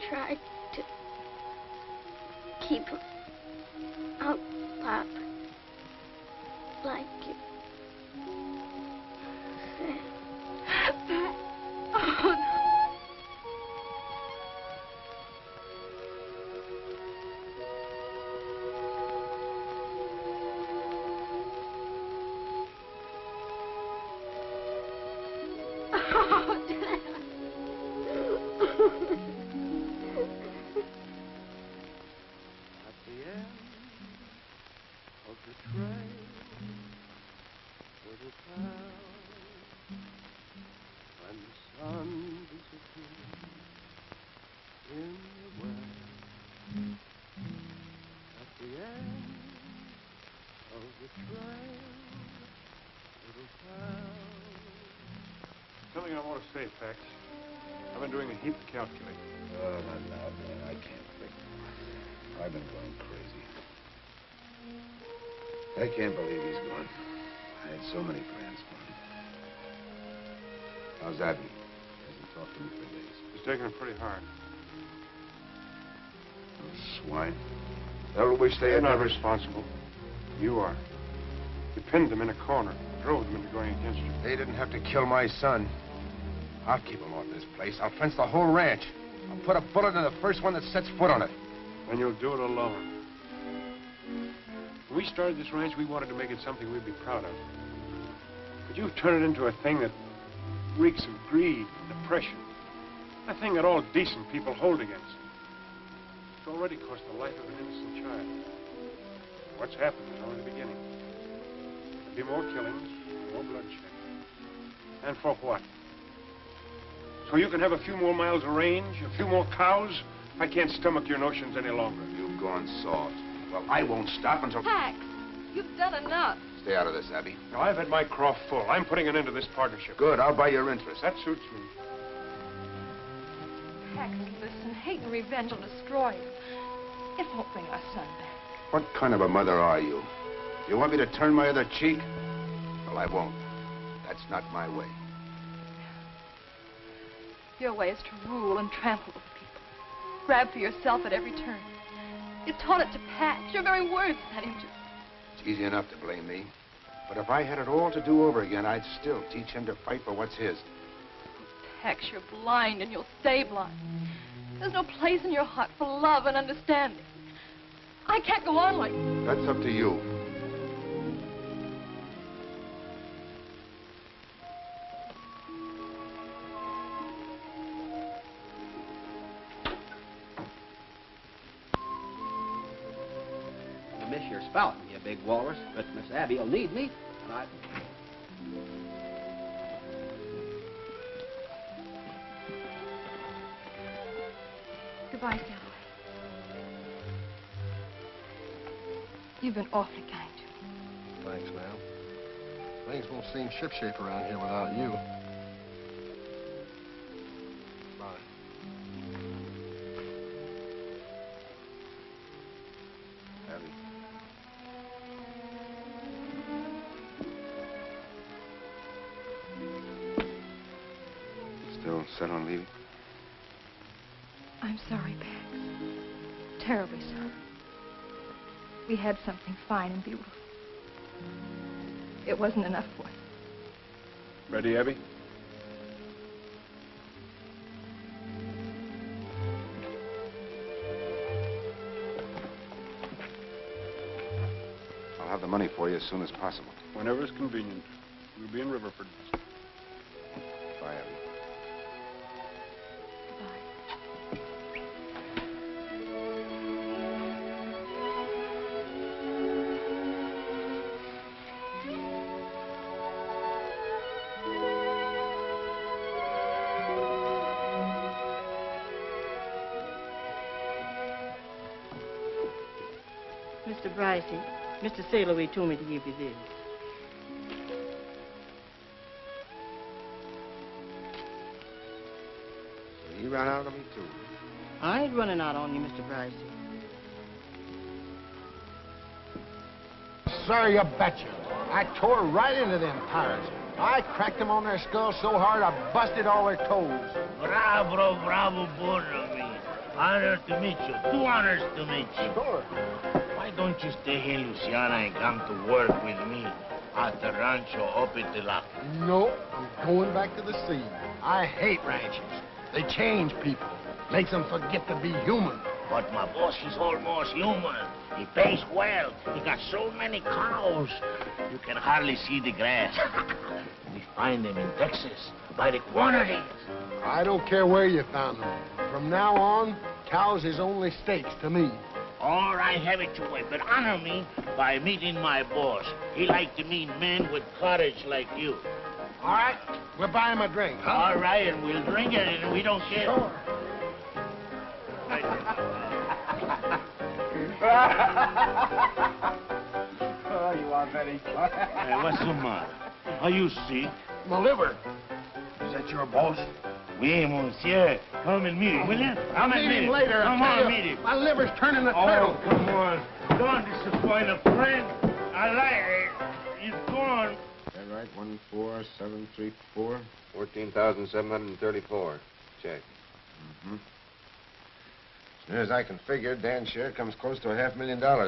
Tried to keep out, Pop, like you said. Oh, no. Oh, Dad. Something I want to say, Pax. I've been doing a heap of calculating. Oh, not now, man. I can't think. I've been going crazy. I can't believe he's gone. I had so many plans for him. How's Abby? He hasn't talked to me for days. He's taking it pretty hard. Those swine. They'll wish they They're had not responsible. You are. You pinned them in a corner, drove them into going against you. They didn't have to kill my son. I'll keep him off this place. I'll fence the whole ranch. I'll put a bullet in the first one that sets foot on it. And you'll do it alone. When we started this ranch, we wanted to make it something we'd be proud of. But you've turned it into a thing that reeks of greed and depression. A thing that all decent people hold against. It's already cost the life of an innocent child. What's happened is only the beginning. There'll be more killings, more bloodshed. And for what? So you can have a few more miles of range, a few more cows? I can't stomach your notions any longer. You've gone soft. Well, I won't stop until... Pax, you've done enough. Stay out of this, Abby. Now, I've had my craw full. I'm putting an end to this partnership. Good, I'll buy your interest. That suits me. Pax, listen, hate and revenge will destroy you. It won't bring our son back. What kind of a mother are you? You want me to turn my other cheek? Well, I won't. That's not my way. Your way is to rule and trample over people. Grab for yourself at every turn. You taught it to Pax. Your very words set him to. It's easy enough to blame me. But if I had it all to do over again, I'd still teach him to fight for what's his. Pax, you're blind and you'll stay blind. There's no place in your heart for love and understanding. I can't go on like this. That's up to you. You miss your spouting, you big walrus, but Miss Abby'll need me, and I... Goodbye, Galloway. You've been awfully kind to me. Thanks, ma'am. Things won't seem shipshape around here without you. Bye. Abby. Still set on leaving? I'm sorry, Pax. Terribly sorry. We had something fine and beautiful. It wasn't enough for us. Ready, Abby? I'll have the money for you as soon as possible. Whenever it's convenient. We'll be in Riverford. Bye, Abby. Mr. Bryce, Mr. Sailor told me to give you this. So he ran out on me, too. I ain't running out on you, Mr. Bryce. Sir, you betcha. I tore right into them pirates. I cracked them on their skulls so hard I busted all their toes. Bravo, bravo, Borrow. Honor to meet you. 2 honors to meet you. Sure. Why don't you stay here in Luciana and come to work with me at the rancho up at the lock? No, I'm going back to the sea. I hate ranches. They change people. Makes them forget to be human. But my boss is almost human. He pays well. He got so many cows, you can hardly see the grass. We find them in Texas by the quantities. I don't care where you found them. From now on, cows is only steaks to me. All right, have it your way, but honor me by meeting my boss. He like to meet men with courage like you. All right, we'll buy him a drink. Huh? All right, and we'll drink it, and we don't care. Sure. Oh, you are very clever. Hey, what's the matter? Are you sick? My liver. Is that your boss? Oui, monsieur. Come and meet him, will you? Come and meet him. Later. Come on, meet him. My liver's turning a turtle. Oh, come on. Don't disappoint a friend. I like it. He's gone. Is that right? 14734. 14,734. Check. Mm-hmm. As near as I can figure, Dan's share comes close to $500,000.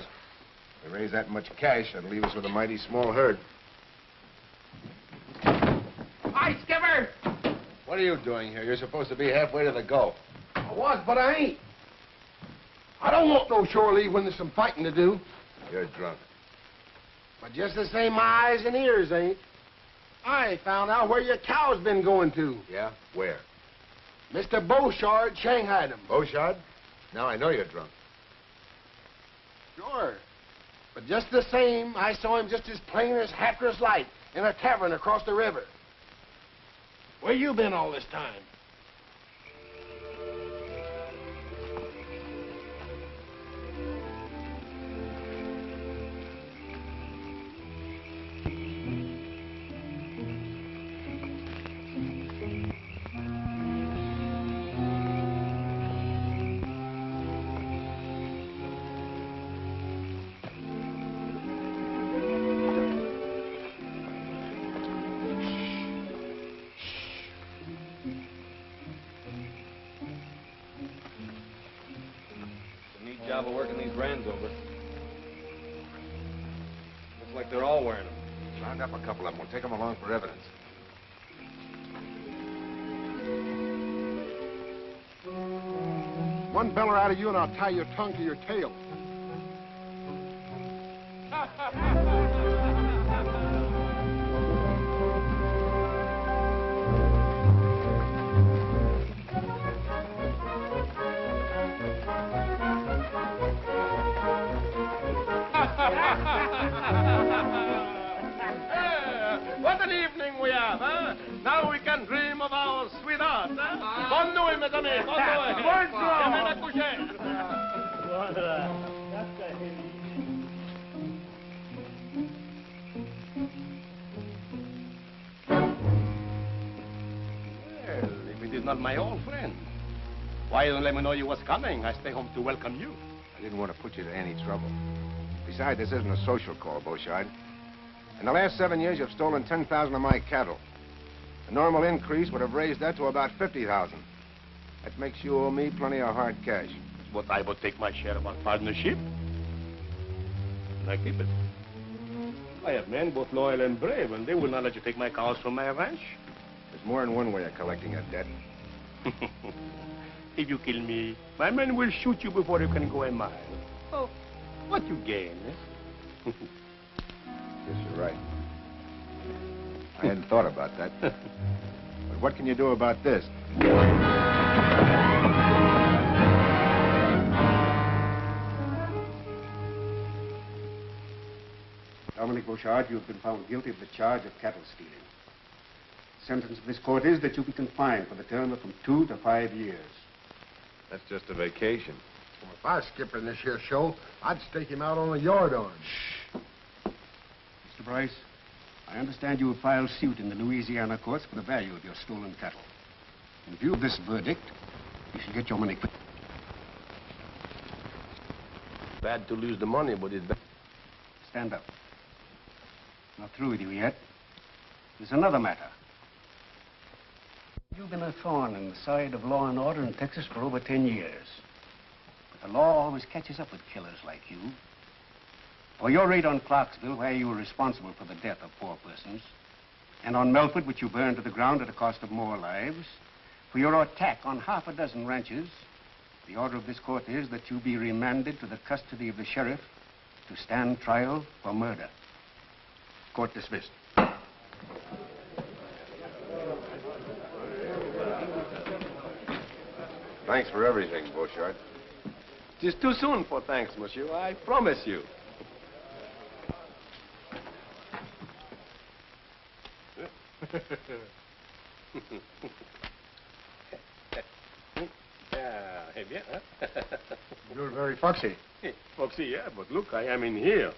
If we raise that much cash, that'll leave us with a mighty small herd. Hi, Skipper! What are you doing here? You're supposed to be halfway to the Gulf. I was, but I ain't. I don't want no shore leave when there's some fighting to do. You're drunk. But just the same, my eyes and ears ain't. I found out where your cow's been going to. Yeah? Where? Mr. Beauchard shanghaied him. Beauchard? Now I know you're drunk. Sure. But just the same, I saw him just as plain as Hatteras light in a tavern across the river. Where you been all this time? job of working these brands over. Looks like they're all wearing them. Round up a couple of them. We'll take them along for evidence. One beller out of you and I'll tie your tongue to your tail. What an evening we have, huh? Now we can dream of our sweetheart, huh? Bonne nuit, mes amis. Bonne nuit. Bonjour. Demain à coucher. Well, if it is not my old friend, why you don't let me know you was coming? I stay home to welcome you. I didn't want to put you to any trouble. Besides, this isn't a social call, Beauchard. In the last 7 years, you've stolen 10,000 of my cattle. A normal increase would have raised that to about 50,000. That makes you owe me plenty of hard cash. But I would take my share of our partnership. And I keep it. I have men both loyal and brave, and they will not let you take my cows from my ranch. There's more than one way of collecting a debt. If you kill me, my men will shoot you before you can go a mile. Oh, what you gain, eh? Yes, you're right. I hadn't thought about that. But what can you do about this? Dominic Beauchard, you have been found guilty of the charge of cattle stealing. The sentence of this court is that you be confined for the term of from 2 to 5 years. That's just a vacation. Well, if I was skipping this here show, I'd stake him out on a yard arm. Mr. Bryce, I understand you have filed suit in the Louisiana courts for the value of your stolen cattle. In view of this verdict, you should get your money quick. Bad to lose the money, but it's bad. Stand up. Not through with you yet. There's another matter. You've been a thorn in the side of law and order in Texas for over 10 years. But the law always catches up with killers like you. For your raid on Clarksville, where you were responsible for the death of 4 persons, and on Melford, which you burned to the ground at a cost of more lives, for your attack on half a dozen ranches, the order of this court is that you be remanded to the custody of the sheriff to stand trial for murder. Court dismissed. Thanks for everything, Beauchard. It is too soon for thanks, monsieur. I promise you. Eh bien, huh? You're very foxy. Foxy, yeah, but look, I am in here.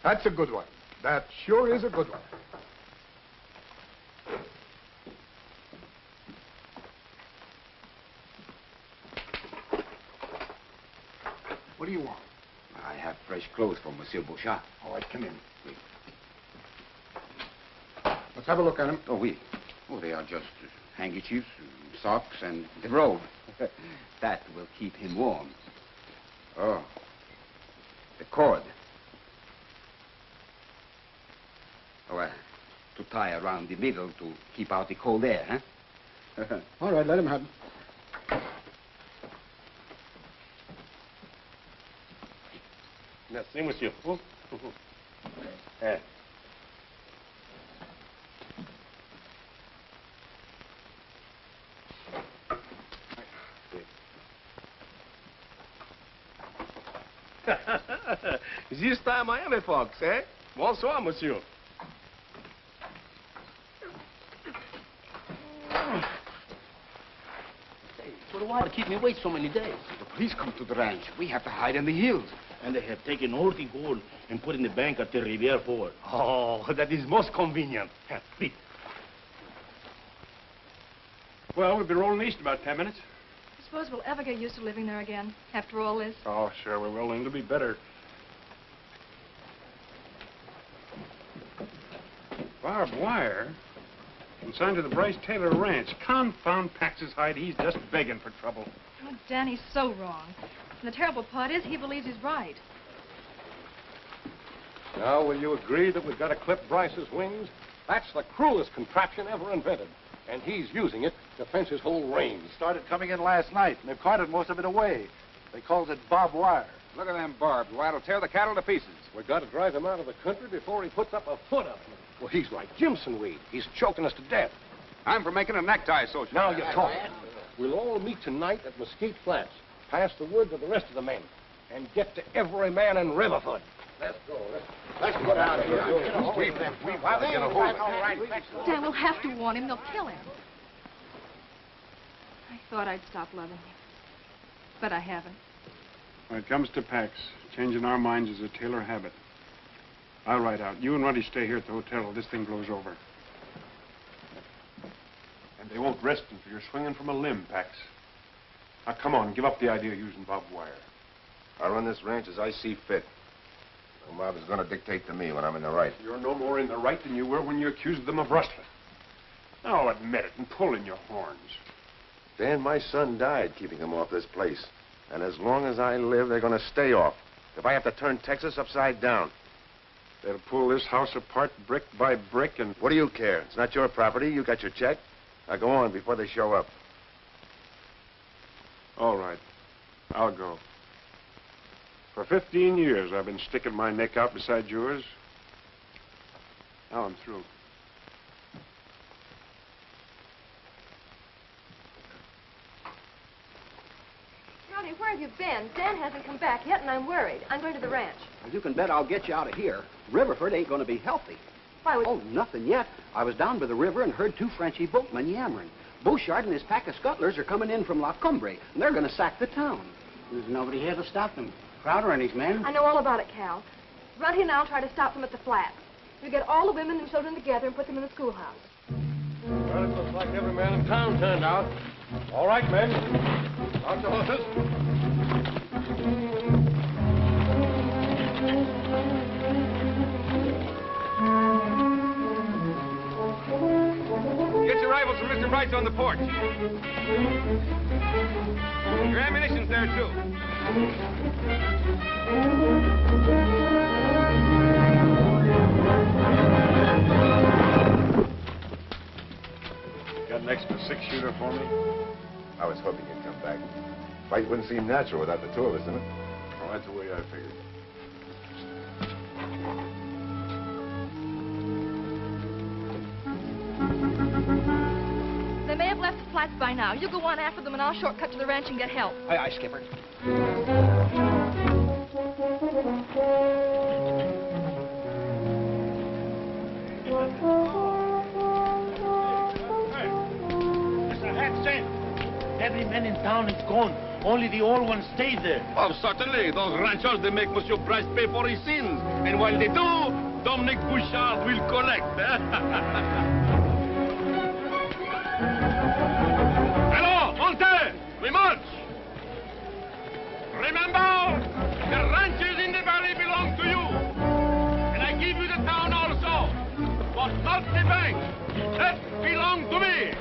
That's a good one. That sure is a good one. What do you want? I have fresh clothes for Monsieur Beauchard. All right, come in. Let's have a look at them. Oh, oui. Oh, they are just handkerchiefs, socks, and the robe. That will keep him warm. Oh, the cord. Oh, to tie around the middle to keep out the cold air, huh? All right, let him have them. Merci, monsieur. This time I am a fox, eh? Bonsoir, monsieur. So why to keep me wait so many days? The police come to the ranch. We have to hide in the hills. And they have taken all the gold and put in the bank at the Riviere Ford. Oh, that is most convenient. Please. Well, we'll be rolling east about 10 minutes. I suppose we'll ever get used to living there again, after all this. Oh, sure we will, and it'll be better. Barbed wire? Consigned to the Bryce Taylor Ranch. Confound Pax's hide. He's just begging for trouble. Oh, Danny's so wrong. And the terrible part is he believes he's right. Now, will you agree that we've got to clip Bryce's wings? That's the cruelest contraption ever invented. And he's using it to fence his whole range. Started coming in last night, and they've carted most of it away. They calls it barbed wire. Look at them barbed wire. It'll tear the cattle to pieces. We've got to drive him out of the country before he puts up a foot of it. Well, he's like Jimson Weed. He's choking us to death. I'm for making a necktie social. Now you talk. We'll all meet tonight at Mesquite Flats. Pass the word to the rest of the men. And get to every man in Riverfoot. Let's go. Let's get out of here. We've got to get a hold of it. Dan, we'll have to warn him. They'll kill him. I thought I'd stop loving him. But I haven't. When it comes to Pax, changing our minds is a Taylor habit. I'll ride out. You and Ruddy stay here at the hotel till this thing blows over. And they won't rest until you're swinging from a limb, Pax. Now, come on, give up the idea of using barbed wire. I'll run this ranch as I see fit. No mob is going to dictate to me when I'm in the right. You're no more in the right than you were when you accused them of rustling. Now admit it and pull in your horns. Dan, my son died keeping them off this place. And as long as I live, they're going to stay off. If I have to turn Texas upside down. They'll pull this house apart brick by brick and... What do you care? It's not your property. You got your check. Now go on before they show up. All right. I'll go. For 15 years, I've been sticking my neck out beside yours. Now I'm through. Ronnie, where have you been? Dan hasn't come back yet, and I'm worried. I'm going to the ranch. Well, you can bet I'll get you out of here. Riverford ain't going to be healthy. Why would... Oh, nothing yet. I was down by the river and heard two Frenchy boatmen yammering. Bouchard and his pack of scuttlers are coming in from La Cumbre, and they're going to sack the town. There's nobody here to stop them. Crowder and his men. I know all about it, Cal. Runty and I'll try to stop them at the flats. We'll get all the women and children together and put them in the schoolhouse. Well, it looks like every man in town turned out. All right, men. Out the horses. Get your rifles from Mr. Bryce on the porch. Your ammunition's there, too. Got an extra 6-shooter for me? I was hoping you'd come back. Fight wouldn't seem natural without the two of us in it. Oh, that's the way I figured. They may have left the flats by now. You go on after them, and I'll shortcut to the ranch and get help. Aye, aye, Skipper. Mr. Hatson, every man in town is gone. Only the old ones stayed there. Oh, certainly. Those ranchers, they make Monsieur Bryce pay for his sins. And while they do, Dominic Bouchard will collect. Hello, Monte! We march! Remember, the ranches in the valley belong to you. And I give you the town also. But not the bank. That belongs to me.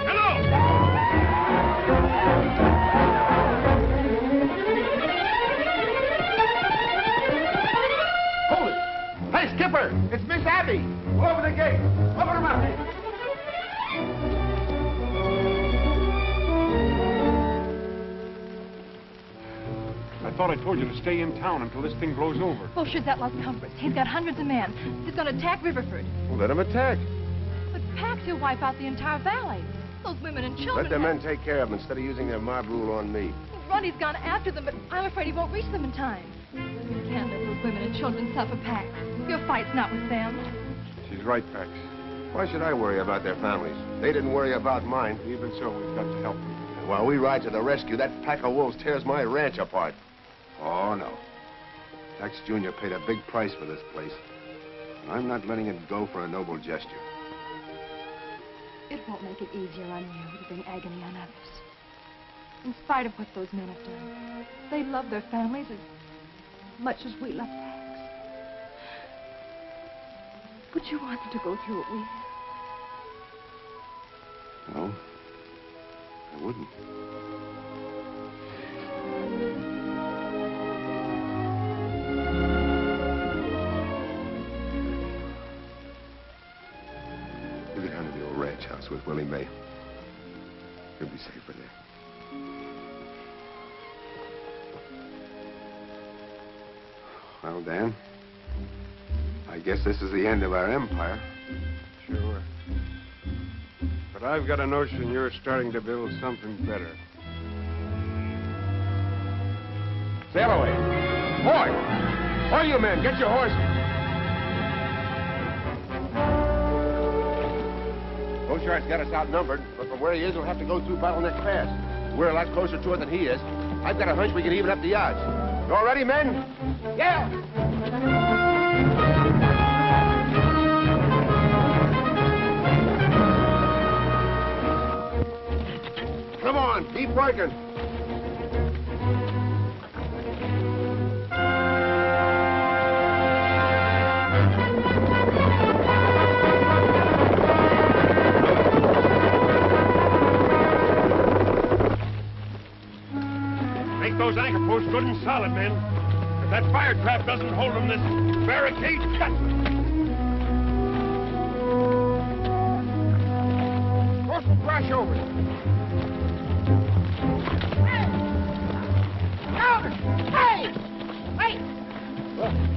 Hello! Hold it! Hey, Skipper! It's Miss Abby! Over the gate! Open her mouth! I thought I told you to stay in town until this thing blows over. Bouchard's at Las Cumbres. He's got hundreds of men. He's going to attack Riverford. Well, let him attack. But Pax will wipe out the entire valley. Those women and children... Let their men take care of them instead of using their mob rule on me. Ronnie's gone after them, but I'm afraid he won't reach them in time. You can't let those women and children suffer, Pax. Your fight's not with them. She's right, Pax. Why should I worry about their families? They didn't worry about mine. Even so, we've got to help them. And while we ride to the rescue, that pack of wolves tears my ranch apart. Oh, no. Pax Jr. paid a big price for this place. And I'm not letting it go for a noble gesture. It won't make it easier on you to bring agony on others. In spite of what those men have done, they love their families as much as we love Pax. Would you want them to go through what we have? No, I wouldn't. with Willie May. You'll be safer there. Well, Dan, I guess this is the end of our empire. Sure. But I've got a notion you're starting to build something better. Sail away. Boy! All you men, get your horses. Beauchart's got us outnumbered, but from where he is, we'll have to go through Bottleneck Pass. We're a lot closer to it than he is. I've got a hunch we can even up the odds. You all ready, men? Yeah! Come on, keep working. Make those anchor posts good and solid, men. If that fire trap doesn't hold them, this barricade's got them. Throw some brush over it. Hey! Wait!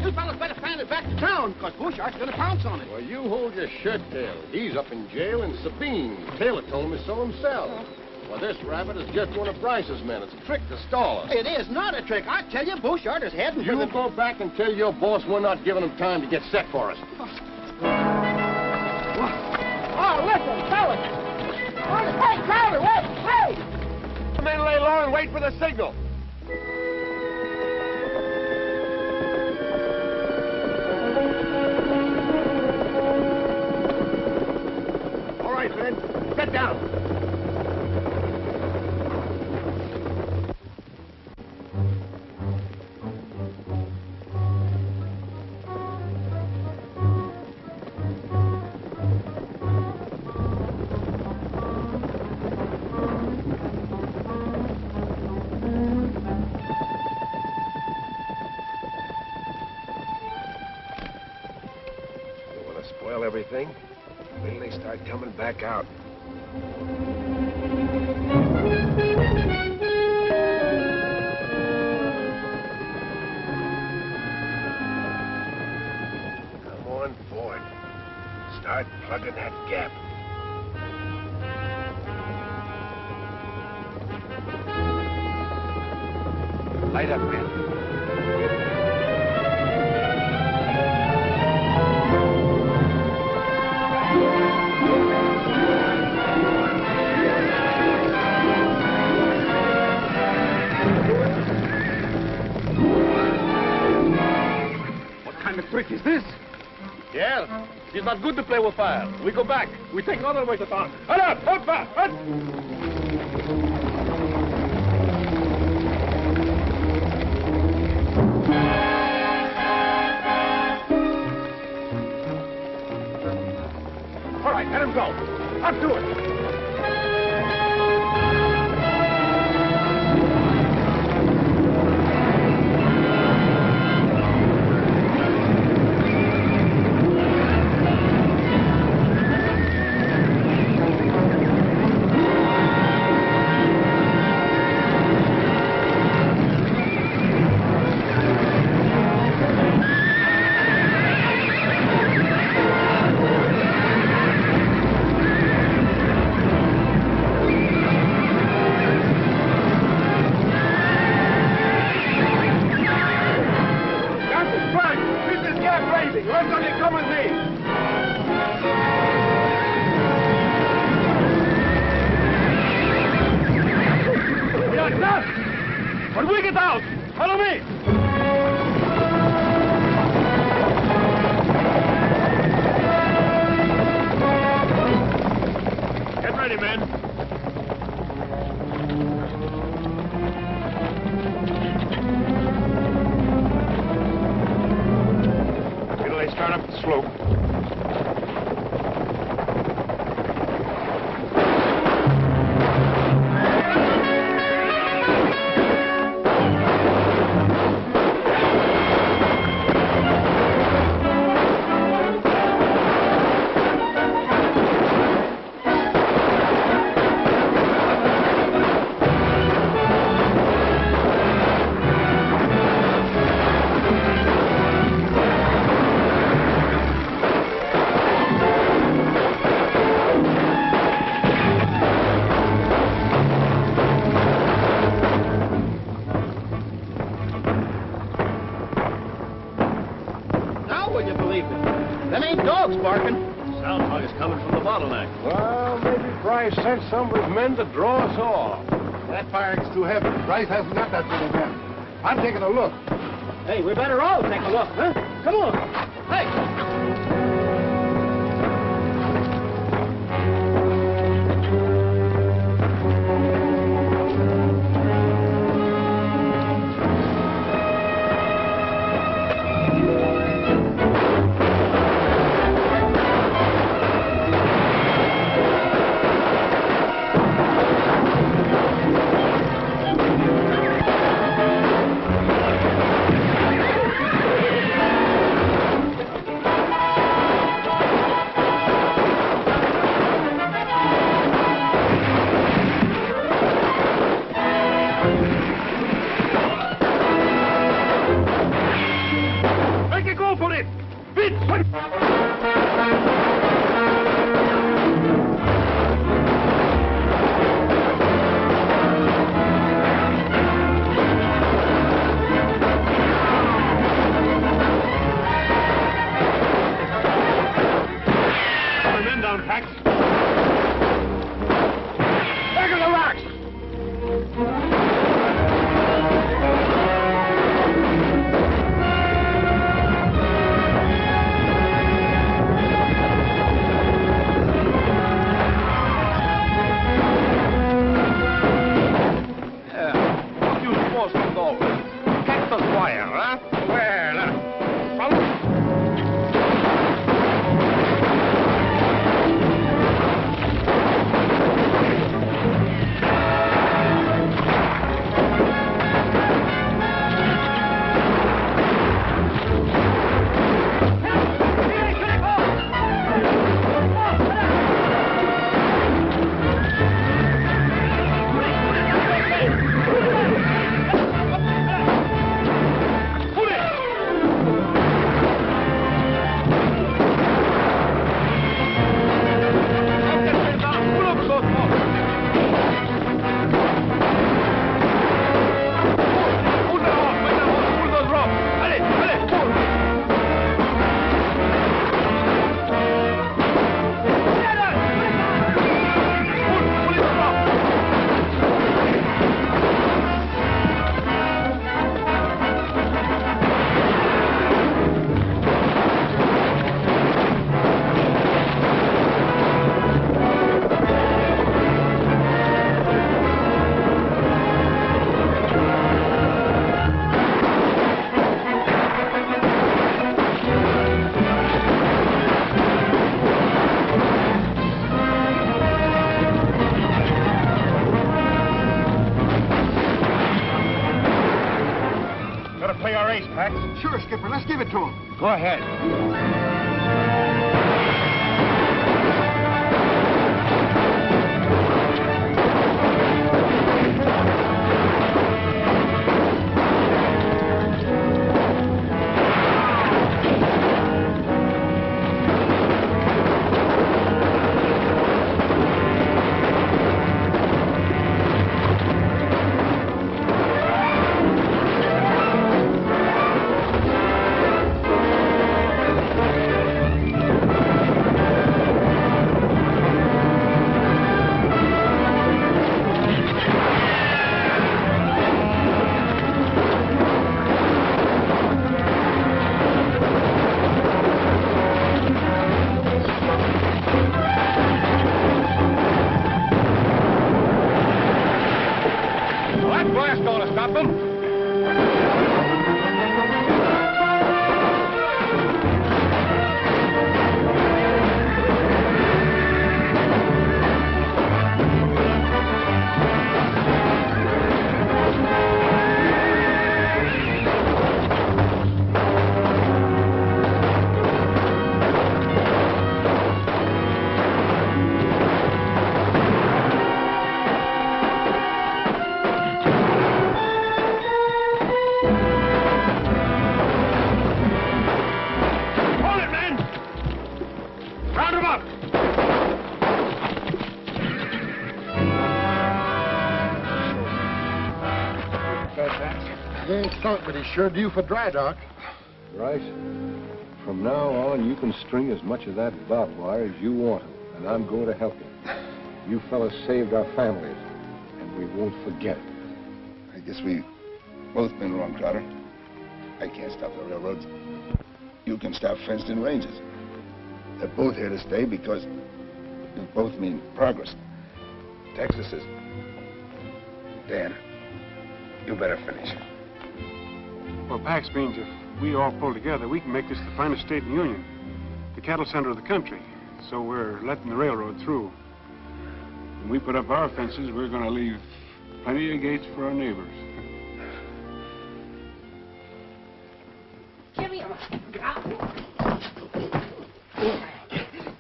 You fellas better fan it back to town, because Beauchart's going to pounce on it. Well, you hold your shirt tail. He's up in jail in Sabine. Taylor told me so himself. Well, this rabbit is just one of Bryce's men. It's a trick to stall us. It is not a trick. I tell you, Beauchart is heading for the... You go back and tell your boss we're not giving him time to get set for us. Oh, listen, fellas! Hey, Crowder, wait! Hey! The men lay low and wait for the signal. All right, men, get down. Everything. Wait till they start coming back out. Come on forward. Start plugging that gap. Light up, man. Trick is this? Yeah, it's not good to play with fire. We go back. We take another way to town. Hut up! Hut back! Hut! All right, let him go. Up to it. When we get out, follow me! Get ready, men. Wait till they start up the slope. Them ain't dogs barking. Sound hug is coming from the bottleneck. Well, maybe Bryce sent some of his men to draw us off. That fire is too heavy. Bryce hasn't got that many men. I'm taking a look. Hey, we better all take a look, huh? Come on. Hey. Sure, Skipper. Let's give it to him. Go ahead. He ain't sunk, but he's sure due for dry dock. Right. From now on, you can string as much of that barbed wire as you want to, and I'm going to help you. You fellas saved our families, and we won't forget it. I guess we've both been wrong, Crowder. I can't stop the railroads. You can stop fenced-in ranges. They're both here to stay because you both mean progress. Texas is... Dan, you better finish. Well, Pax means if we all pull together, we can make this the finest state in the Union. The cattle center of the country. So we're letting the railroad through. When we put up our fences, we're going to leave plenty of gates for our neighbors.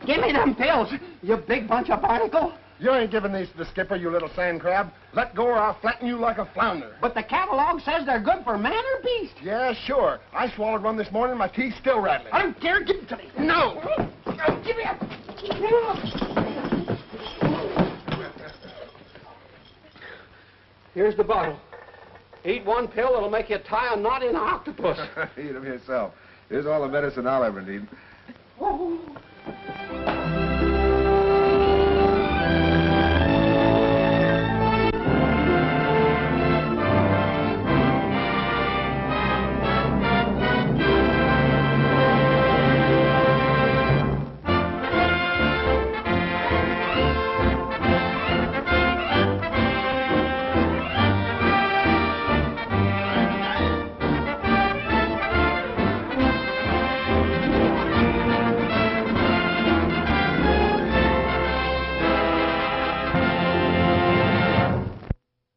Give me them pills, you big bunch of barnacle. You ain't giving these to the skipper, you little sand crab. Let go or I'll flatten you like a flounder. But the catalog says they're good for man or beast. Yeah, sure. I swallowed one this morning, my teeth's still rattling. I don't care, give it to me. No! Give me up. Here's the bottle. Eat one pill, it'll make you tie a knot in an octopus. Eat them yourself. Here's all the medicine I'll ever need. Oh.